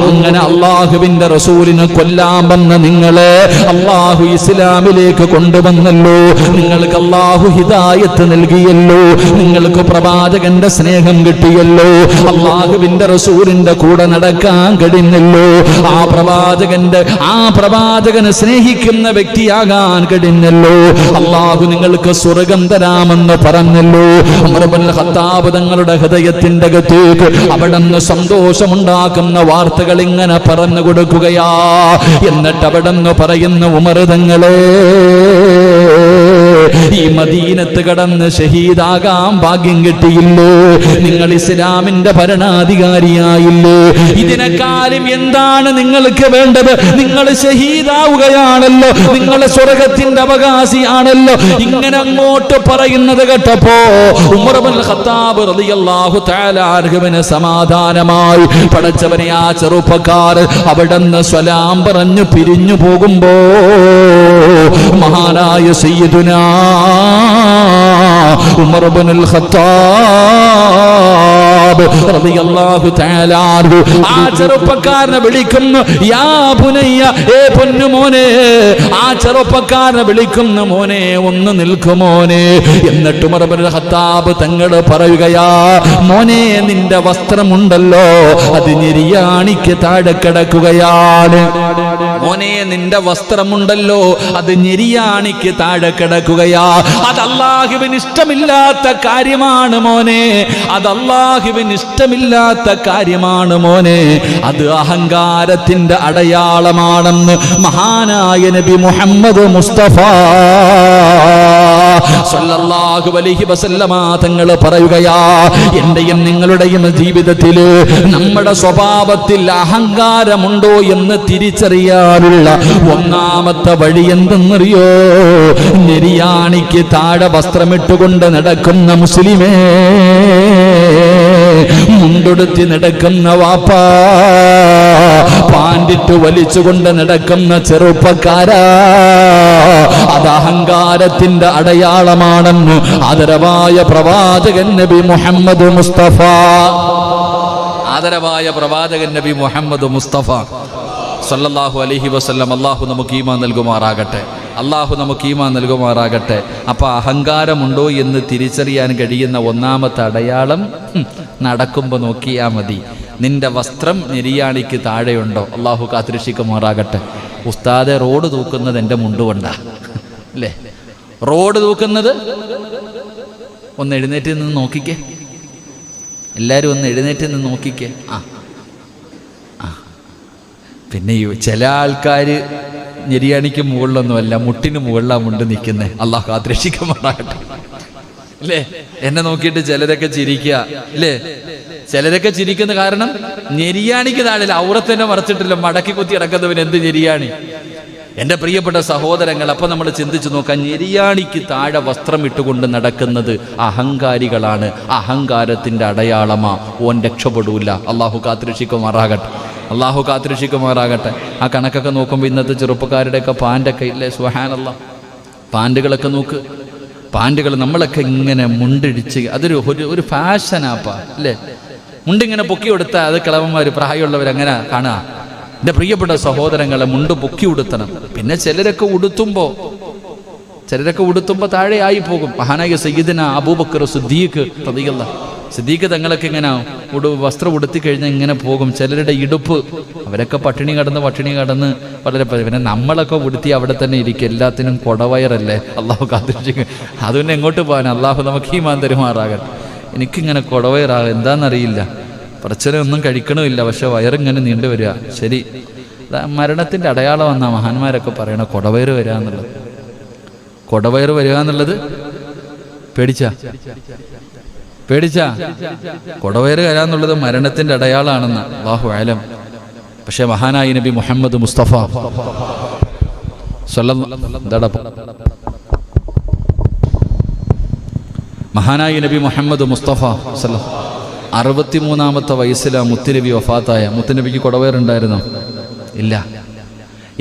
അങ്ങനെ അല്ലാഹുവിന്റെ റസൂലിനെ കൊല്ലാൻ വന്ന നിങ്ങളെ അല്ലാഹു ഇസ്ലാമിലേക്ക് കൊണ്ടുവന്നല്ലോ. നിങ്ങൾക്ക് അല്ലാഹു ഹിദായത്ത് നൽകിയല്ലോ. നിങ്ങൾക്ക് പ്രവാചകന്റെ സ്നേഹം കിട്ടിയല്ലോ. അല്ലാഹുവിന്റെ റസൂലിന്റെ കൂടെ നടക്കാൻ കഴിഞ്ഞല്ലോ. ആ പ്രവാചകനെ സ്നേഹിക്കുന്ന വ്യക്തിയാകാൻ കഴിഞ്ഞല്ലോ. അല്ലാഹു നിങ്ങൾക്ക് സ്വർഗം തരാമെന്ന് പറഞ്ഞല്ലോ. ഉമർ ഇബ്നുൽ ഖത്താബ് തങ്ങളുടെ ഹൃദയത്തിന്റെ അകത്തേക്ക് അവിടുന്ന് സന്തോഷമുണ്ടാക്കുന്ന വാർത്തകൾ ഇങ്ങനെ പറഞ്ഞു കൊടുക്കുകയാ. എന്നിട്ട് അവിടുന്ന് പറയുന്ന, ഉമർ തങ്ങളെ, ഈ മദീനത്ത് കടന്ന് ഷഹീദാകാൻ ഭാഗ്യം കിട്ടിയില്ലേ? നിങ്ങൾ ഇസ്ലാമിന്റെ ഭരണാധികാരിയായില്ലേ? ഇതിനെക്കാളും എന്താണ് നിങ്ങൾക്ക് വേണ്ടത്? നിങ്ങൾ ഷഹീദാവുകയാണല്ലോ, നിങ്ങൾ സ്വർഗത്തിന്റെ അവകാശിയാണല്ലോ. ഇങ്ങനെ അങ്ങോട്ട് പറയുന്നത് കേട്ടപ്പോ ഉമർ ഇബ്നുൽ ഖത്താബ് റളിയല്ലാഹു തആല അൻഹുവിന് സമാധാനമായി. പടച്ചവനെ, ആ ചെറുപ്പക്കാർ അവിടുന്ന് സ്വലാം പറഞ്ഞു പിരിഞ്ഞു പോകുമ്പോ മഹാനായ സയ്യിദുനാ ഉമർ ഇബ്നുൽ ഖത്താബ് റളിയല്ലാഹു തആല അൻഹു ആ ചെറുപ്പക്കാരനെ വിളിക്കുന്നു, യാ ബുനയ്യ, ഏ പൊന്നുമോനെ. ആ ചെറുപ്പക്കാരനെ വിളിക്കുന്നു, മോനെ ഒന്ന് നിൽക്കുമോനെ. എന്നിട്ട് ഉമർ ഇബ്നുൽ ഖത്താബ് തങ്ങൾ പറയുകയാ, മോനെ, നിന്റെ വസ്ത്രമുണ്ടല്ലോ അത് ഞെരിയാണിക്ക് താഴെ കിടക്കുകയാണ്. മോനെ, നിന്റെ വസ്ത്രമുണ്ടല്ലോ അത് ഞെരിയാണിക്ക് താഴെ കിടക്കുകയാ. അത് അല്ലാഹുവിന് ഇഷ്ടമില്ലാത്ത കാര്യമാണ് മോനെ. അത് അല്ലാഹുവിന് അള്ളാഹുവിന് ഇഷ്ടമില്ലാത്ത കാര്യമാണ് മോനെ, അത് അഹങ്കാരത്തിന്റെ അടയാളമാണെന്ന് മഹാനായ നബി മുഹമ്മദ് മുസ്തഫ സല്ലല്ലാഹു അലൈഹി വസല്ലമ തങ്ങൾ പറയുകയാ, എന്റെയും നിങ്ങളുടെയും ജീവിതത്തിൽ നമ്മുടെ സ്വഭാവത്തിൽ അഹങ്കാരമുണ്ടോ എന്ന് തിരിച്ചറിയാനുള്ള ഒന്നാമത്തെ വഴി എന്തെന്നറിയോ? നെരിയാണിക്ക് താഴെ വസ്ത്രമിട്ടുകൊണ്ട് നടക്കുന്ന മുസ്ലിമേ, മുണ്ടൊടുത്തി നടക്കുന്ന വാപ്പാ, പാൻഡിട്ട് വലിച്ചുകൊണ്ട് നടക്കുന്ന ചെറുപ്പക്കാരാ, അത് അഹങ്കാരത്തിന്റെ അടയാളമാണെന്ന് ആദരവായ പ്രവാചകൻ നബി മുഹമ്മദ് മുസ്തഫ. ആദരവായ പ്രവാചകൻ നബി മുഹമ്മദ് മുസ്തഫ സല്ലല്ലാഹു അലൈഹി വസല്ലം. അള്ളാഹു നമുക്ക് ഈമാൻ നൽകുമാറാകട്ടെ, അള്ളാഹു നമുക്ക് ഈമാൻ നൽകുമാറാകട്ടെ. അപ്പോൾ അഹങ്കാരമുണ്ടോ എന്ന് തിരിച്ചറിയാൻ കഴിയുന്ന ഒന്നാമത്തെ അടയാളം, നടക്കുമ്പോൾ നോക്കിയാൽ മതി. നിന്റെ വസ്ത്രം നെരിയാണിക്ക് താഴെയുണ്ടോ? അള്ളാഹു കാത്തിരക്ഷിക്കുമാറാകട്ടെ. ഉസ്താദെ, റോഡ് തൂക്കുന്നത് എൻ്റെ മുണ്ടുകൊണ്ടാ അല്ലേ? റോഡ് തൂക്കുന്നത് ഒന്ന് എഴുന്നേറ്റ് നിന്ന് നോക്കിക്കേ, എല്ലാവരും ഒന്ന് എഴുന്നേറ്റ് നിന്ന് നോക്കിക്കേ. പിന്നെ ചില ആൾക്കാർ നെരിയാണിക്ക് മുകളിലൊന്നുമല്ല, മുട്ടിന് മുകളിലാണ് മുണ്ട് നിൽക്കുന്നത്. അള്ളാഹു കാത്തിരക്ഷിക്കുമാറാകട്ടെ അല്ലേ? എന്നെ നോക്കിയിട്ട് ചിലരൊക്കെ ചിരിക്കുക അല്ലേ? ചിലരൊക്കെ ചിരിക്കുന്ന കാരണം നെരിയാണിക്ക് താഴെ ഔറത്തന്നെ മറച്ചിട്ടില്ല, മടക്കി കുത്തി ഇറക്കുന്നവൻ എന്ത് നെരിയാണി? എൻ്റെ പ്രിയപ്പെട്ട സഹോദരങ്ങൾ, അപ്പം നമ്മൾ ചിന്തിച്ചു നോക്കാം, നെരിയാണിക്ക് താഴെ വസ്ത്രം ഇട്ടുകൊണ്ട് നടക്കുന്നത് അഹങ്കാരികളാണ്. അഹങ്കാരത്തിൻ്റെ അടയാളമാ. ഓൻ രക്ഷപ്പെടൂല. അള്ളാഹു കാത്തിരക്ഷിക്കുമാറാകട്ടെ, അള്ളാഹു കാത്തിരക്ഷിക്കുമാറാകട്ടെ. ആ കണക്കൊക്കെ നോക്കുമ്പോൾ ഇന്നത്തെ ചെറുപ്പക്കാരുടെയൊക്കെ പാൻ്റൊക്കെ ഇല്ലേ, സുബ്ഹാനല്ലാഹ്, പാൻറ്റുകളൊക്കെ നോക്ക്. പാൻറ്റുകൾ നമ്മളൊക്കെ ഇങ്ങനെ മുണ്ടിടിച്ച്, അതൊരു ഒരു ഫാഷനാപ്പാ അല്ലേ? മുണ്ടിങ്ങനെ പൊക്കി കൊടുത്താൽ അത് കിളവന്മാർ പ്രായമുള്ളവരങ്ങനെ കാണുക. എൻ്റെ പ്രിയപ്പെട്ട സഹോദരങ്ങളെ, മുണ്ട് പൊക്കി ഉടുത്തണം. പിന്നെ ചിലരൊക്കെ ഉടുത്തുമ്പോൾ താഴെ ആയി പോകും. മഹാനായ സയ്യിദന അബൂബക്കർ സിദ്ദീഖ് റളിയല്ലാഹു സിദ്ദീഖ് തങ്ങളൊക്കെ ഇങ്ങനെ വസ്ത്രം ഉടുത്തി കഴിഞ്ഞാൽ ഇങ്ങനെ പോകും. ചിലരുടെ ഇടുപ്പ്, അവരൊക്കെ പട്ടിണി കടന്ന് വളരെ. പിന്നെ നമ്മളൊക്കെ ഉടുത്തി അവിടെ തന്നെ ഇരിക്കും. എല്ലാത്തിനും കൊടവയറല്ലേ? അള്ളാഹു കാത്തിരിക്കും. അതുകൊണ്ട് എങ്ങോട്ട് പോകാൻ? അള്ളാഹു നമുക്ക് ഈമാൻ തരുമാറാകട്ടെ. എനിക്കിങ്ങനെ കൊടവയറാകും, എന്താണെന്നറിയില്ല. പ്രച്ചനെ ഒന്നും കഴിക്കണമില്ല, പക്ഷെ വയറിങ്ങനെ നീണ്ടു വരിക. ശരി, മരണത്തിൻ്റെ അടയാളം വന്നാ മഹാന്മാരൊക്കെ പറയണ കൊടവയറ് വരിക എന്നുള്ളത്. കൊടവയറ് വരിക എന്നുള്ളത് പേടിച്ചാ കൊടവയറ് വരാന്നുള്ളത് മരണത്തിൻ്റെ അടയാളാണെന്ന് അല്ലാഹു അലം. പക്ഷെ മഹാനായ നബി മുഹമ്മദ് മുസ്തഫ മഹാനായ നബി മുഹമ്മദ് മുസ്തഫ 63-ാമത്തെ വയസ്സിലാണ് മുത്തുനബി വഫാത്തായ. മുത്തുനബിക്ക് കൊടവയറുണ്ടായിരുന്നോ? ഇല്ല.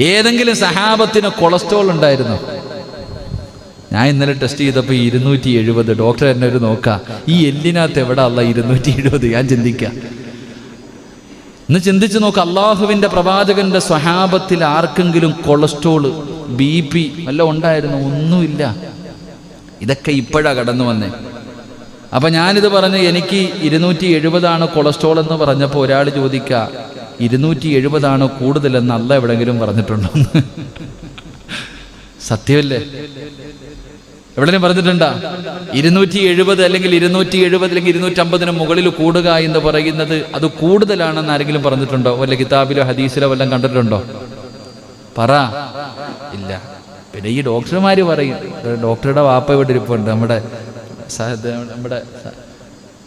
ഏതെങ്കിലും സഹാബത്തിന് കൊളസ്ട്രോൾ ഉണ്ടായിരുന്നോ? ഞാൻ ഇന്നലെ ടെസ്റ്റ് ചെയ്തപ്പോൾ 270. ഡോക്ടർ എന്നെ ഒരു നോക്കാം, ഈ എല്ലിനകത്ത് എവിടെ അല്ല 270? ഞാൻ ചിന്തിക്കാം. ഇന്ന് ചിന്തിച്ച് നോക്കുക, അള്ളാഹുവിൻ്റെ പ്രവാചകന്റെ സ്വഹാബത്തിൽ ആർക്കെങ്കിലും കൊളസ്ട്രോള്, BP വല്ലതും ഉണ്ടായിരുന്നോ? ഒന്നുമില്ല. ഇതൊക്കെ ഇപ്പോഴാണ് കടന്നു വന്നേ. അപ്പം ഞാനിത് പറഞ്ഞ് എനിക്ക് 270 കൊളസ്ട്രോൾ എന്ന് പറഞ്ഞപ്പോൾ ഒരാൾ ചോദിക്കുക, 270 കൂടുതലെന്ന് അല്ല എവിടെയെങ്കിലും പറഞ്ഞിട്ടുണ്ടോ? സത്യമല്ലേ? എവിടെയും പറഞ്ഞിട്ടുണ്ടാ? 270 അല്ലെങ്കിൽ 270 അല്ലെങ്കിൽ 250 മുകളിൽ കൂടുക എന്ന് പറയുന്നത് അത് കൂടുതലാണെന്ന് ആരെങ്കിലും പറഞ്ഞിട്ടുണ്ടോ? വല്ല കിതാബിലോ ഹദീസിലോ വല്ലതും കണ്ടിട്ടുണ്ടോ? പറ. ഇല്ല. പിന്നെ ഈ ഡോക്ടർമാർ പറയും. ഡോക്ടറുടെ വാപ്പ ഇവിടെ ഇരിപ്പുണ്ട്, നമ്മുടെ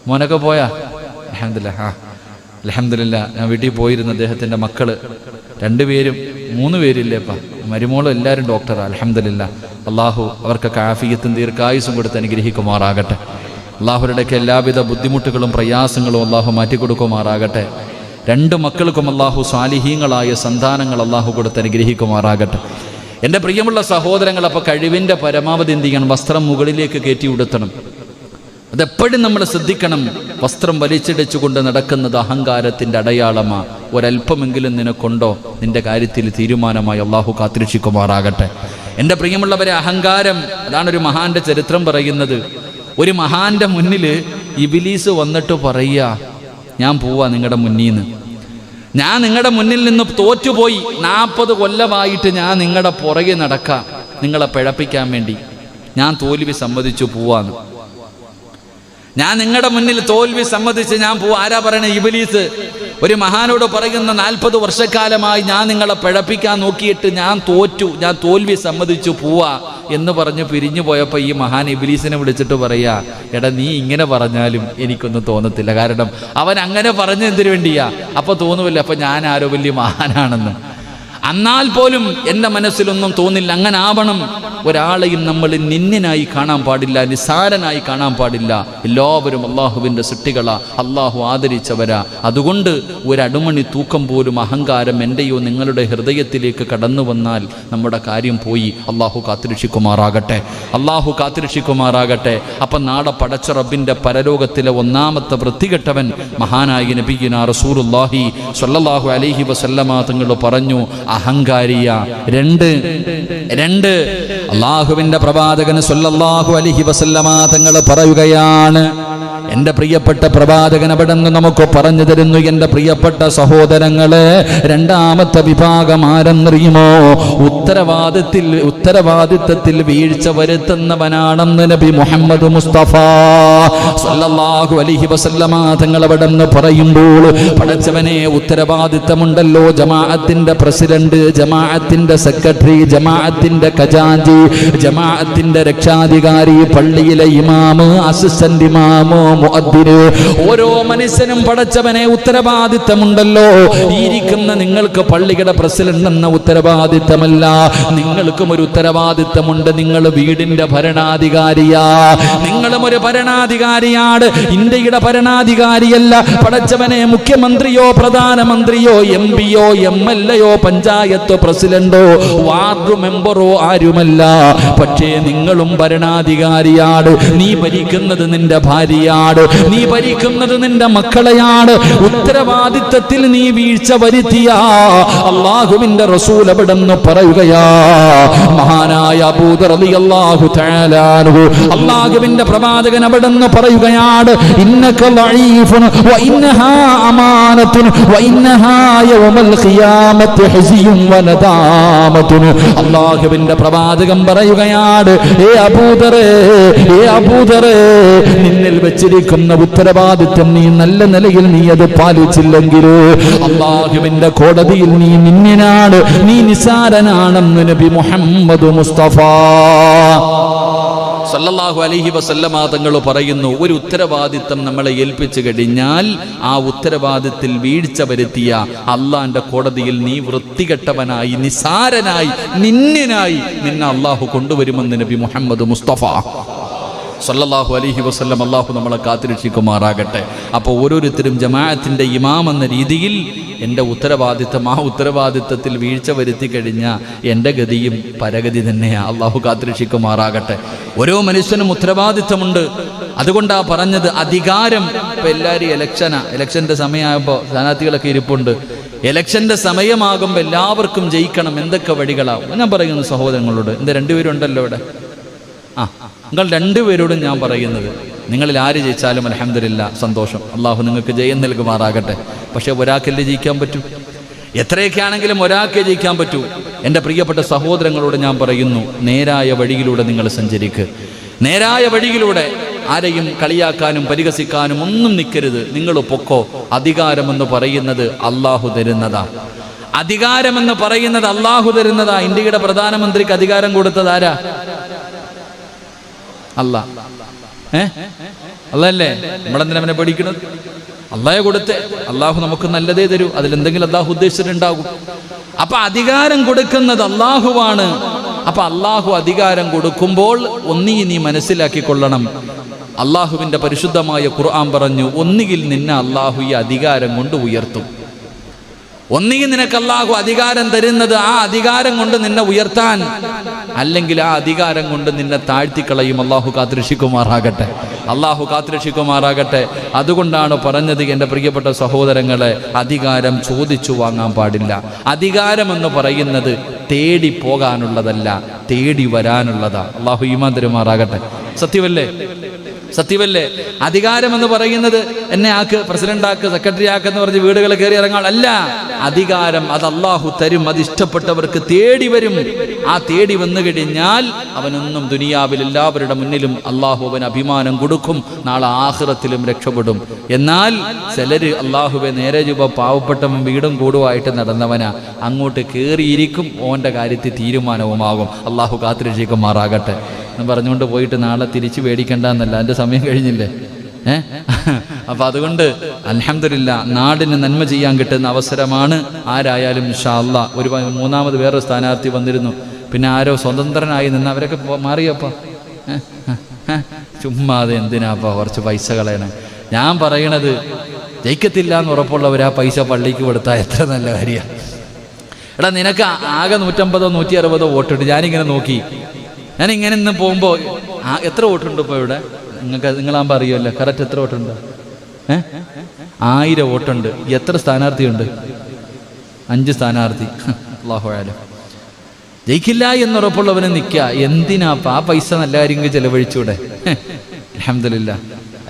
മോനൊക്കെ പോയാ? അൽഹംദുലില്ലാ. ഞാൻ വീട്ടിൽ പോയിരുന്നു. അദ്ദേഹത്തിൻ്റെ മക്കള് 2 പേരും 3 പേരില്ലേപ്പാ, മരുമോളും എല്ലാവരും ഡോക്ടറാണ്. അൽഹംദുലില്ലാ. അള്ളാഹു അവർക്കൊക്കെ ആഫിയത്തും ദീർഘായുസും കൊടുത്ത് അനുഗ്രഹിക്കുമാറാകട്ടെ. അള്ളാഹുരുടെയൊക്കെ എല്ലാവിധ ബുദ്ധിമുട്ടുകളും പ്രയാസങ്ങളും അള്ളാഹു മാറ്റിക്കൊടുക്കുമാറാകട്ടെ. 2 മക്കൾക്കും അള്ളാഹു സാലിഹീങ്ങളായ സന്താനങ്ങൾ അള്ളാഹു കൊടുത്ത് അനുഗ്രഹിക്കുമാറാകട്ടെ. എൻ്റെ പ്രിയമുള്ള സഹോദരങ്ങൾ, അപ്പോൾ കഴിവിൻ്റെ പരമാവധി എന്ത് ചെയ്യണം? വസ്ത്രം മുകളിലേക്ക് കയറ്റി ഉടുത്തണം. അതെപ്പോഴും നമ്മൾ ശ്രദ്ധിക്കണം. വസ്ത്രം വലിച്ചിടിച്ചുകൊണ്ട് നടക്കുന്നത് അഹങ്കാരത്തിൻ്റെ അടയാളമാണ്. ഒരല്പമെങ്കിലും നിനക്കൊണ്ടോ? നിന്റെ കാര്യത്തിൽ തീരുമാനമായി അള്ളാഹു കാത്തിരക്ഷിക്കുമാറാകട്ടെ. എൻ്റെ പ്രിയമുള്ളവരെ, അഹങ്കാരം, അതാണൊരു മഹാന്റെ ചരിത്രം പറയുന്നത്. ഒരു മഹാന്റെ മുന്നിൽ ഇബ്ലീസ് വന്നിട്ട് പറയുക, ഞാൻ പോവാ നിങ്ങളുടെ മുന്നിൽ നിന്ന്, ഞാൻ നിങ്ങളുടെ മുന്നിൽ നിന്ന് തോറ്റുപോയി, 40 കൊല്ലമായിട്ട് ഞാൻ നിങ്ങളുടെ പുറകെ നടക്കാം, നിങ്ങളെ പിഴപ്പിക്കാൻ വേണ്ടി ഞാൻ തോൽവി സമ്മതിച്ചു പോവാന്ന്. ഞാൻ നിങ്ങളുടെ മുന്നിൽ തോൽവി സമ്മതിച്ച് ഞാൻ ആരാ പറയണേ? ഇബ്ലീസ്. ഒരു മഹാനോട് പറയുന്ന 40 വർഷക്കാലമായി ഞാൻ നിങ്ങളെ പിഴപ്പിക്കാൻ നോക്കിയിട്ട് ഞാൻ തോറ്റു, ഞാൻ തോൽവി സമ്മതിച്ചു, പോവാ എന്ന് പറഞ്ഞ് പിരിഞ്ഞു പോയപ്പോൾ ഈ മഹാൻ ഇബ്ലീസിനെ വിളിച്ചിട്ട് പറയാ, എടാ നീ ഇങ്ങനെ പറഞ്ഞാലും എനിക്കൊന്നും തോന്നത്തില്ല. കാരണം അവൻ അങ്ങനെ പറഞ്ഞ എന്തിനു വേണ്ടിയാ? അപ്പൊ തോന്നുമല്ലോ അപ്പൊ ഞാൻ ആരോ വലിയ മഹാനാണെന്ന്. എന്നാൽ പോലും എൻ്റെ മനസ്സിലൊന്നും തോന്നില്ല. അങ്ങനെ ആവണം. ഒരാളെയും നമ്മൾ നിന്നിനായി കാണാൻ പാടില്ല, നിസാരനായി കാണാൻ പാടില്ല. എല്ലാവരും അള്ളാഹുവിൻ്റെ സൃഷ്ടികളാ, അള്ളാഹു ആദരിച്ചവരാ. അതുകൊണ്ട് ഒരടുമണി തൂക്കം പോലും അഹങ്കാരം എൻ്റെയോ നിങ്ങളുടെ ഹൃദയത്തിലേക്ക് കടന്നു വന്നാൽ നമ്മുടെ കാര്യം പോയി. അള്ളാഹു കാത്തുരക്ഷിക്കുമാറാകട്ടെ, അള്ളാഹു കാത്തുരക്ഷിക്കുമാറാകട്ടെ. അപ്പം നാളെ പടച്ച റബ്ബിൻ്റെ പരലോകത്തിലെ ഒന്നാമത്തെ വൃത്തികെട്ടവൻ മഹാനായ നബിയുനാ റസൂലുള്ളാഹി സ്വല്ലല്ലാഹു അലൈഹി വസല്ലമ തങ്ങൾ പറഞ്ഞു, അഹങ്കാരിയ. രണ്ട് അള്ളാഹുവിന്റെ പ്രവാചകൻ സ്വല്ലല്ലാഹു അലൈഹി വസല്ലമ തങ്ങൾ പറയുകയാണ്, എൻ്റെ പ്രിയപ്പെട്ട പ്രവാചകൻ അവിടെ നിന്ന് നമുക്ക് പറഞ്ഞു തരുന്നു, എൻ്റെ പ്രിയപ്പെട്ട സഹോദരങ്ങളെ, രണ്ടാമത്തെ വിഭാഗം ആരെന്നറിയുമോ? ഉത്തരവാദിത്തത്തിൽ വീഴ്ച വരുത്തുന്നവനാണെന്ന് നബി മുഹമ്മദ് മുസ്തഫ സ്വല്ലല്ലാഹു അലൈഹി വസല്ലമ തങ്ങൾ അവിടെ നിന്ന് പറയുമ്പോൾ, പടച്ചവനെ ഉത്തരവാദിത്തമുണ്ടല്ലോ. ജമാഅത്തിന്റെ പ്രസിഡന്റ്, ജമാഅത്തിന്റെ സെക്രട്ടറി, ജമാഅത്തിന്റെ ഖജാൻജി, ജമാഅത്തിന്റെ രക്ഷാധികാരി, പള്ളിയിലെ ഇമാമ്, അസിസ്റ്റന്റ് ഇമാമ്, മുഅദ്ദിന്, ഓരോ മനുഷ്യനും പടച്ചവനെ ഉത്തരവാദിത്തമുണ്ടല്ലോ. ഇരിക്കുന്ന നിങ്ങൾക്ക് പള്ളിയുടെ പ്രസിഡന്റ് എന്ന ഉത്തരവാദിത്തമല്ല, നിങ്ങൾക്കും ഒരു ഉത്തരവാദിത്തമുണ്ട്. നിങ്ങൾ വീടിന്റെ ഭരണാധികാരിയാ, നിങ്ങളും ഒരു ഭരണാധികാരിയാണ്. ഇന്ത്യയുടെ ഭരണാധികാരിയല്ല പടച്ചവനെ മുഖ്യമന്ത്രിയോ പ്രധാനമന്ത്രിയോ എംപിയോ എംഎൽഎയോ പഞ്ചായത്തോ പ്രസിഡന്റോ വാർഡ് മെമ്പറോ ആരുമല്ല. പക്ഷേ നിങ്ങളും ഭരണാധികാരിയാണ്. നീ ഭരിക്കുന്നത് നിന്റെ ഭാര്യയാണ്, നീ ഭരിക്കുന്നത് നിന്റെ മക്കളെയാണ്. ഉത്തരവാദിത്തത്തിൽ നീ വീഴ്ച വരുത്തിയ അള്ളാഹുവിന്റെ റസൂൽ അവിടെന്ന് പറയുകയാ, മഹാനായ അബൂദർ റളിയല്ലാഹു തആല അൻഹു, അള്ളാഹുവിന്റെ പ്രവാചകൻ അവിടെന്ന് പറയുകയാണ്, ഇന്നക ലഈഫുൻ വ ഇന്നഹാ അമാനത്തുൻ വ ഇന്നഹാ യൗമൽ ഖിയാമത്തി ഹസിയും വ നദാമത്തുൻ. അള്ളാഹുവിന്റെ പ്രവാചകൻ പറയുകയാണ്, ഏ അബൂദറേ, നിന്നിൽ വെച്ചിരിക്കുന്ന ഉത്തരവാദിത്വം നീ നല്ല നിലയിൽ നീ അത് പാലിച്ചില്ലെങ്കിലോ അള്ളാഹുവിന്റെ കോടതിയിൽ നീ നിന്നിനാണ്, നീ നിസാരനാണെന്ന് നബി മുഹമ്മദ് മുസ്തഫ സല്ലല്ലാഹു അലൈഹി വസല്ലമ തങ്ങൾ പറയുന്നു, ഒരു ഉത്തരവാദിത്തം നമ്മളെ ഏൽപ്പിച്ചു കഴിഞ്ഞാൽ ആ ഉത്തരവാദിത്തത്തിൽ വീഴ്ച വരുത്തിയ അള്ളാന്റെ കോടതിയിൽ നീ വൃത്തികെട്ടവനായി, നിസാരനായി, നിന്നിനായി നിന്നെ അള്ളാഹു കൊണ്ടുവരുമെന്ന് നബി മുഹമ്മദ് മുസ്തഫ സല്ലല്ലാഹു അലൈഹി വസല്ലം. അള്ളാഹു നമ്മളെ കാത്തുരക്ഷിക്കുമാറാകട്ടെ. അപ്പോൾ ഓരോരുത്തരും ജമാഅത്തിന്റെ ഇമാം എന്ന രീതിയിൽ എൻ്റെ ഉത്തരവാദിത്തം, ആ ഉത്തരവാദിത്തത്തിൽ വീഴ്ച വരുത്തി കഴിഞ്ഞാൽ എൻ്റെ ഗതിയും പരഗതി തന്നെയാണ്. അള്ളാഹു കാത്തുരക്ഷിക്കുമാറാകട്ടെ. ഓരോ മനുഷ്യനും ഉത്തരവാദിത്തമുണ്ട്. അതുകൊണ്ടാണ് പറഞ്ഞത് അധികാരം. ഇപ്പം എല്ലാവരും ഇലക്ഷൻ്റെ സമയമാകുമ്പോൾ സ്ഥാനാർത്ഥികളൊക്കെ ഇരിപ്പുണ്ട്. ഇലക്ഷൻ്റെ സമയമാകുമ്പോൾ എല്ലാവർക്കും ജയിക്കണം. എന്തൊക്കെ വഴികളാവും ഞാൻ പറയുന്നു സഹോദരങ്ങളോട്. എന്താ രണ്ടുപേരും ഉണ്ടല്ലോ ഇവിടെ? നിങ്ങൾ രണ്ടുപേരോടും ഞാൻ പറയുന്നത്, നിങ്ങളിൽ ആര് ജയിച്ചാലും അൽഹംദുലില്ലാ, സന്തോഷം. അള്ളാഹു നിങ്ങൾക്ക് ജയം നൽകുമാറാകട്ടെ. പക്ഷെ ഒരാൾക്കല്ലേ ജയിക്കാൻ പറ്റൂ? എത്രയൊക്കെ ആണെങ്കിലും ഒരാൾക്കേ ജയിക്കാൻ പറ്റൂ. എൻ്റെ പ്രിയപ്പെട്ട സഹോദരങ്ങളോട് ഞാൻ പറയുന്നു, നേരായ വഴിയിലൂടെ നിങ്ങൾ സഞ്ചരിക്കുക. നേരായ വഴിയിലൂടെ ആരെയും കളിയാക്കാനും പരിഹസിക്കാനും ഒന്നും നിൽക്കരുത്. നിങ്ങൾ പൊക്കോ. അധികാരമെന്ന് പറയുന്നത് അള്ളാഹു തരുന്നതാ. അധികാരമെന്ന് പറയുന്നത് അള്ളാഹു തരുന്നതാ. ഇന്ത്യയുടെ പ്രധാനമന്ത്രിക്ക് അധികാരം കൊടുത്തത് ആരാ? അള്ളല്ലേ. നമ്മളെന്തിനാ അവനെ പഠിക്കുന്നത്? അള്ളാഹെ കൊടുത്തേ. അള്ളാഹു നമുക്ക് നല്ലതേ തരൂ. അതിലെന്തെങ്കിലും അള്ളാഹു ഉദ്ദേശിച്ചിട്ടുണ്ടാകും. അപ്പൊ അധികാരം കൊടുക്കുന്നത് അള്ളാഹുവാണ്. അപ്പൊ അള്ളാഹു അധികാരം കൊടുക്കുമ്പോൾ നീ മനസ്സിലാക്കിക്കൊള്ളണം, അള്ളാഹുവിന്റെ പരിശുദ്ധമായ ഖുർആൻ പറഞ്ഞു, ഒന്നുകിൽ നിന്നെ അള്ളാഹു ഈ അധികാരം കൊണ്ട് ഉയർത്തും. ഒന്നുകിൽ നിനക്ക് അള്ളാഹു അധികാരം തരുന്നത് ആ അധികാരം കൊണ്ട് നിന്നെ ഉയർത്താൻ, അല്ലെങ്കിൽ ആ അധികാരം കൊണ്ട് നിന്നെ താഴ്ത്തിക്കളയും. അള്ളാഹു കാത്തുരക്ഷിക്കുമാറാകട്ടെ, അള്ളാഹു കാത്തുരക്ഷിക്കുമാറാകട്ടെ. അതുകൊണ്ടാണ് പറഞ്ഞത്, എൻ്റെ പ്രിയപ്പെട്ട സഹോദരങ്ങളെ, അധികാരം ചോദിച്ചു വാങ്ങാൻ പാടില്ല. അധികാരമെന്ന് പറയുന്നത് തേടി പോകാനുള്ളതല്ല, തേടി വരാനുള്ളതാ. അള്ളാഹു ഈമാൻ തരുമാറാകട്ടെ. സത്യമല്ലേ? സത്യമല്ലേ? അധികാരം എന്ന് പറയുന്നത് എന്നെ ആക്ക്, പ്രസിഡന്റ് ആക്ക്, സെക്രട്ടറി ആക്കെന്ന് പറഞ്ഞ് വീടുകൾ കയറി ഇറങ്ങാൻ അല്ല. അധികാരം അത് അള്ളാഹു തരും. അത് ഇഷ്ടപ്പെട്ടവർക്ക് തേടി വരും. ആ തേടി വന്നു കഴിഞ്ഞാൽ അവനൊന്നും ദുനിയാവിൽ എല്ലാവരുടെ മുന്നിലും അള്ളാഹു അവൻ അഭിമാനം കൊടുക്കും, നാളെ ആഖിറത്തിലും രക്ഷപ്പെടും. എന്നാൽ ചിലര് അള്ളാഹുവെ നേരെ രൂപ പാവപ്പെട്ടവൻ വീടും കൂടുമായിട്ട് നടന്നവനാ, അങ്ങോട്ട് കയറിയിരിക്കും, ഓൻ്റെ കാര്യത്തിൽ തീരുമാനവുമാകും. അള്ളാഹു കാത്തിരക്ഷിക്കുമാറാകട്ടെ എന്ന് പറഞ്ഞുകൊണ്ട് പോയിട്ട് നാളെ തിരിച്ചു മേടിക്കണ്ടെന്നല്ല, എൻ്റെ സമയം കഴിഞ്ഞില്ലേ. അപ്പൊ അതുകൊണ്ട് അൽഹംദുലില്ലാ നാടിന് നന്മ ചെയ്യാൻ കിട്ടുന്ന അവസരമാണ്. ആരായാലും ഇൻഷാ അല്ലാ. ഒരു മൂന്നാമത് വേറൊരു സ്ഥാനാർത്ഥി വന്നിരുന്നു, പിന്നെ ആരോ സ്വതന്ത്രനായി നിന്ന് അവരൊക്കെ മാറിയപ്പോ ചുമ്മാതെ എന്തിനാപ്പാ കുറച്ച് പൈസ കളയണം. ഞാൻ പറയണത് ജയിക്കത്തില്ല എന്ന് ഉറപ്പുള്ളവർ ആ പൈസ പള്ളിക്ക് കൊടുത്താൽ എത്ര നല്ല കാര്യമാണ്. എടാ നിനക്ക് ആകെ 150 160 വോട്ടുണ്ട്. ഞാനിങ്ങനെ നോക്കി, ഞാനിങ്ങനെ ഇന്ന് പോകുമ്പോൾ എത്ര വോട്ടുണ്ട് ഇപ്പോൾ ഇവിടെ? നിങ്ങളാകുമ്പോൾ അറിയുമല്ലോ കറക്റ്റ് എത്ര വോട്ടുണ്ട്. 1000 വോട്ടുണ്ട്. എത്ര സ്ഥാനാർത്ഥിയുണ്ട്? 5 സ്ഥാനാർത്ഥി. അല്ലാഹു അഅലം. ജയിക്കില്ല എന്നുറപ്പുള്ളവന് നിൽക്കുക. എന്തിനാപ്പാ ആ പൈസ നല്ല കാര്യങ്ങൾ ചെലവഴിച്ചൂടെ? അൽഹംദുലില്ലാ.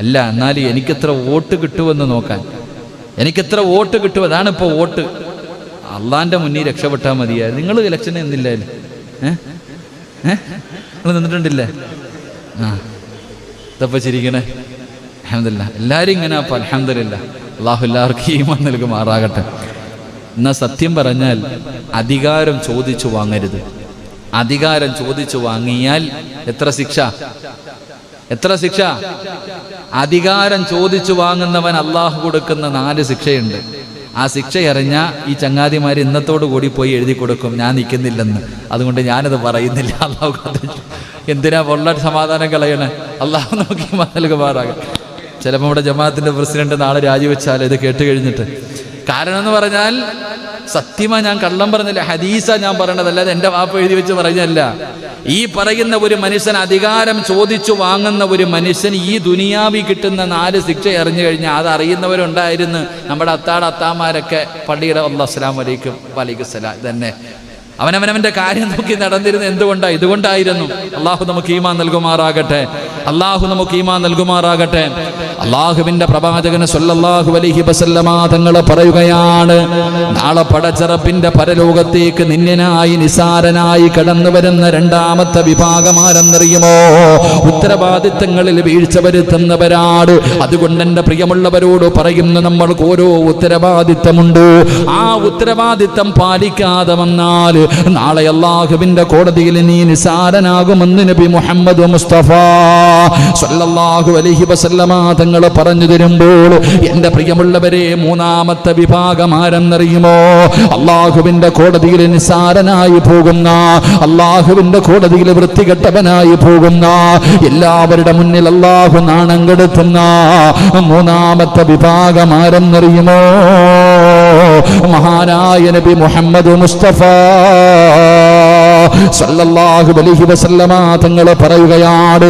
അല്ല, എന്നാലും എനിക്കെത്ര വോട്ട് കിട്ടുമെന്ന് നോക്കാൻ, എനിക്കെത്ര വോട്ട് കിട്ടും, അതാണ് ഇപ്പോൾ വോട്ട്. അള്ളാന്റെ മുന്നിൽ രക്ഷപ്പെട്ടാൽ മതിയായിരുന്നു. നിങ്ങൾ ഇലക്ഷന് എന്നില്ലായിരുന്നു, നിങ്ങൾ നിന്നിട്ടുണ്ടില്ലേ? ഇതപ്പോൾ ചിരിക്കണേ. അൽഹംദുലില്ലാ. എല്ലാവരും ഇങ്ങനെ അപ്പം അൽഹംദുലില്ലാ. അള്ളാഹു എല്ലാവർക്കും ഈമാൻ നൽകുമാറാകട്ടെ. എന്നാൽ സത്യം പറഞ്ഞാൽ അധികാരം ചോദിച്ചു വാങ്ങരുത്. അധികാരം ചോദിച്ചു വാങ്ങിയാൽ എത്ര ശിക്ഷ, എത്ര ശിക്ഷ! അധികാരം ചോദിച്ചു വാങ്ങുന്നവൻ അള്ളാഹു കൊടുക്കുന്ന 4 ശിക്ഷയുണ്ട്. ആ ശിക്ഷ അറിഞ്ഞ ഈ ചങ്ങാതിമാർ ഇന്നത്തോടു കൂടി പോയി എഴുതി കൊടുക്കും, ഞാൻ നിൽക്കുന്നില്ലെന്ന്. അതുകൊണ്ട് ഞാനത് പറയുന്നില്ല. അള്ളാഹു എന്തിനാ പൊള്ള സമാധാനം കളയണേ? അള്ളാഹു നോക്കി നൽകുമാറാകെ. ചിലപ്പോൾ നമ്മുടെ ജമാഅത്തിന്റെ പ്രസിഡന്റ് നാളെ രാജിവെച്ചാൽ ഇത് കേട്ട് കഴിഞ്ഞിട്ട്. കാരണം എന്ന് പറഞ്ഞാൽ സത്യമാ, ഞാൻ കള്ളം പറഞ്ഞില്ല, ഹദീസാ ഞാൻ പറയണതല്ലാതെ എൻ്റെ വാപ്പ എഴുതി വെച്ച് പറഞ്ഞല്ല. ഈ പറയുന്ന ഒരു മനുഷ്യൻ, അധികാരം ചോദിച്ചു വാങ്ങുന്ന ഒരു മനുഷ്യൻ ഈ ദുനിയാവി കിട്ടുന്ന 4 ശിക്ഷ അറിഞ്ഞു കഴിഞ്ഞാൽ അത് അറിയുന്നവരുണ്ടായിരുന്നു. നമ്മുടെ അത്താമാരൊക്കെ പള്ളിയുടെ അസ്സലാമു അലൈക്കും വലൈക്കും സലാം തന്നെ അവനവനവന്റെ കാര്യം നോക്കി നടന്നിരുന്നത് എന്തുകൊണ്ടാണ്? ഇതുകൊണ്ടായിരുന്നു. അള്ളാഹു നമുക്ക് ഈമാൻ നൽകുമാറാകട്ടെ. അള്ളാഹു നമുക്ക് ഈമാൻ നൽകുമാറാകട്ടെ. അള്ളാഹുവിന്റെ പ്രവാചകൻ സല്ലല്ലാഹു അലൈഹി വസല്ലമ തങ്ങൾ പറയുകയാണ്, നാളെ പടച്ചറപ്പിന്റെ പരലോകത്തേക്ക് നിന്യനായി നിസാരനായി കടന്നു വരുന്ന 2ാമത്തെ വിഭാഗം ആരെന്നറിയുമോ? ഉത്തരവാദിത്തങ്ങളിൽ വീഴ്ച വരുത്തുന്നവരാണ്. അതുകൊണ്ട് എൻ്റെ പ്രിയമുള്ളവരോട് പറയുന്നു, നമ്മൾക്ക് ഓരോ ഉത്തരവാദിത്തമുണ്ട്. ആ ഉത്തരവാദിത്തം പാലിക്കാതെ വന്നാൽ നാളെ അല്ലാഹുവിന്റെ കോടതിയിൽ നീ നിസാരനാകുമെന്ന് നബി മുഹമ്മദ് മുസ്തഫ സല്ലല്ലാഹു അലൈഹി വസല്ലമ തങ്ങൾ പറഞ്ഞു തരുമ്പോൾ, എൻ്റെ പ്രിയമുള്ളവരെ, 3ാമത്തെ വിഭാഗം ആരെന്നറിയുമോ? അല്ലാഹുവിന്റെ കോടതിയിൽ നിസാരനായി പോകുന്ന, അല്ലാഹുവിന്റെ കോടതിയിൽ വൃത്തികെട്ടവനായി പോകുന്ന, എല്ലാവരുടെ മുന്നിൽ അല്ലാഹു നാണം കെടുത്തുന്ന 3ാമത്തെ വിഭാഗം ആരെന്നറിയുമോ? മഹാനായ നബി മുഹമ്മദ് മുസ്തഫ സല്ലല്ലാഹു അലൈഹി വസല്ലമ തങ്ങൾ പറയുകയാണ്,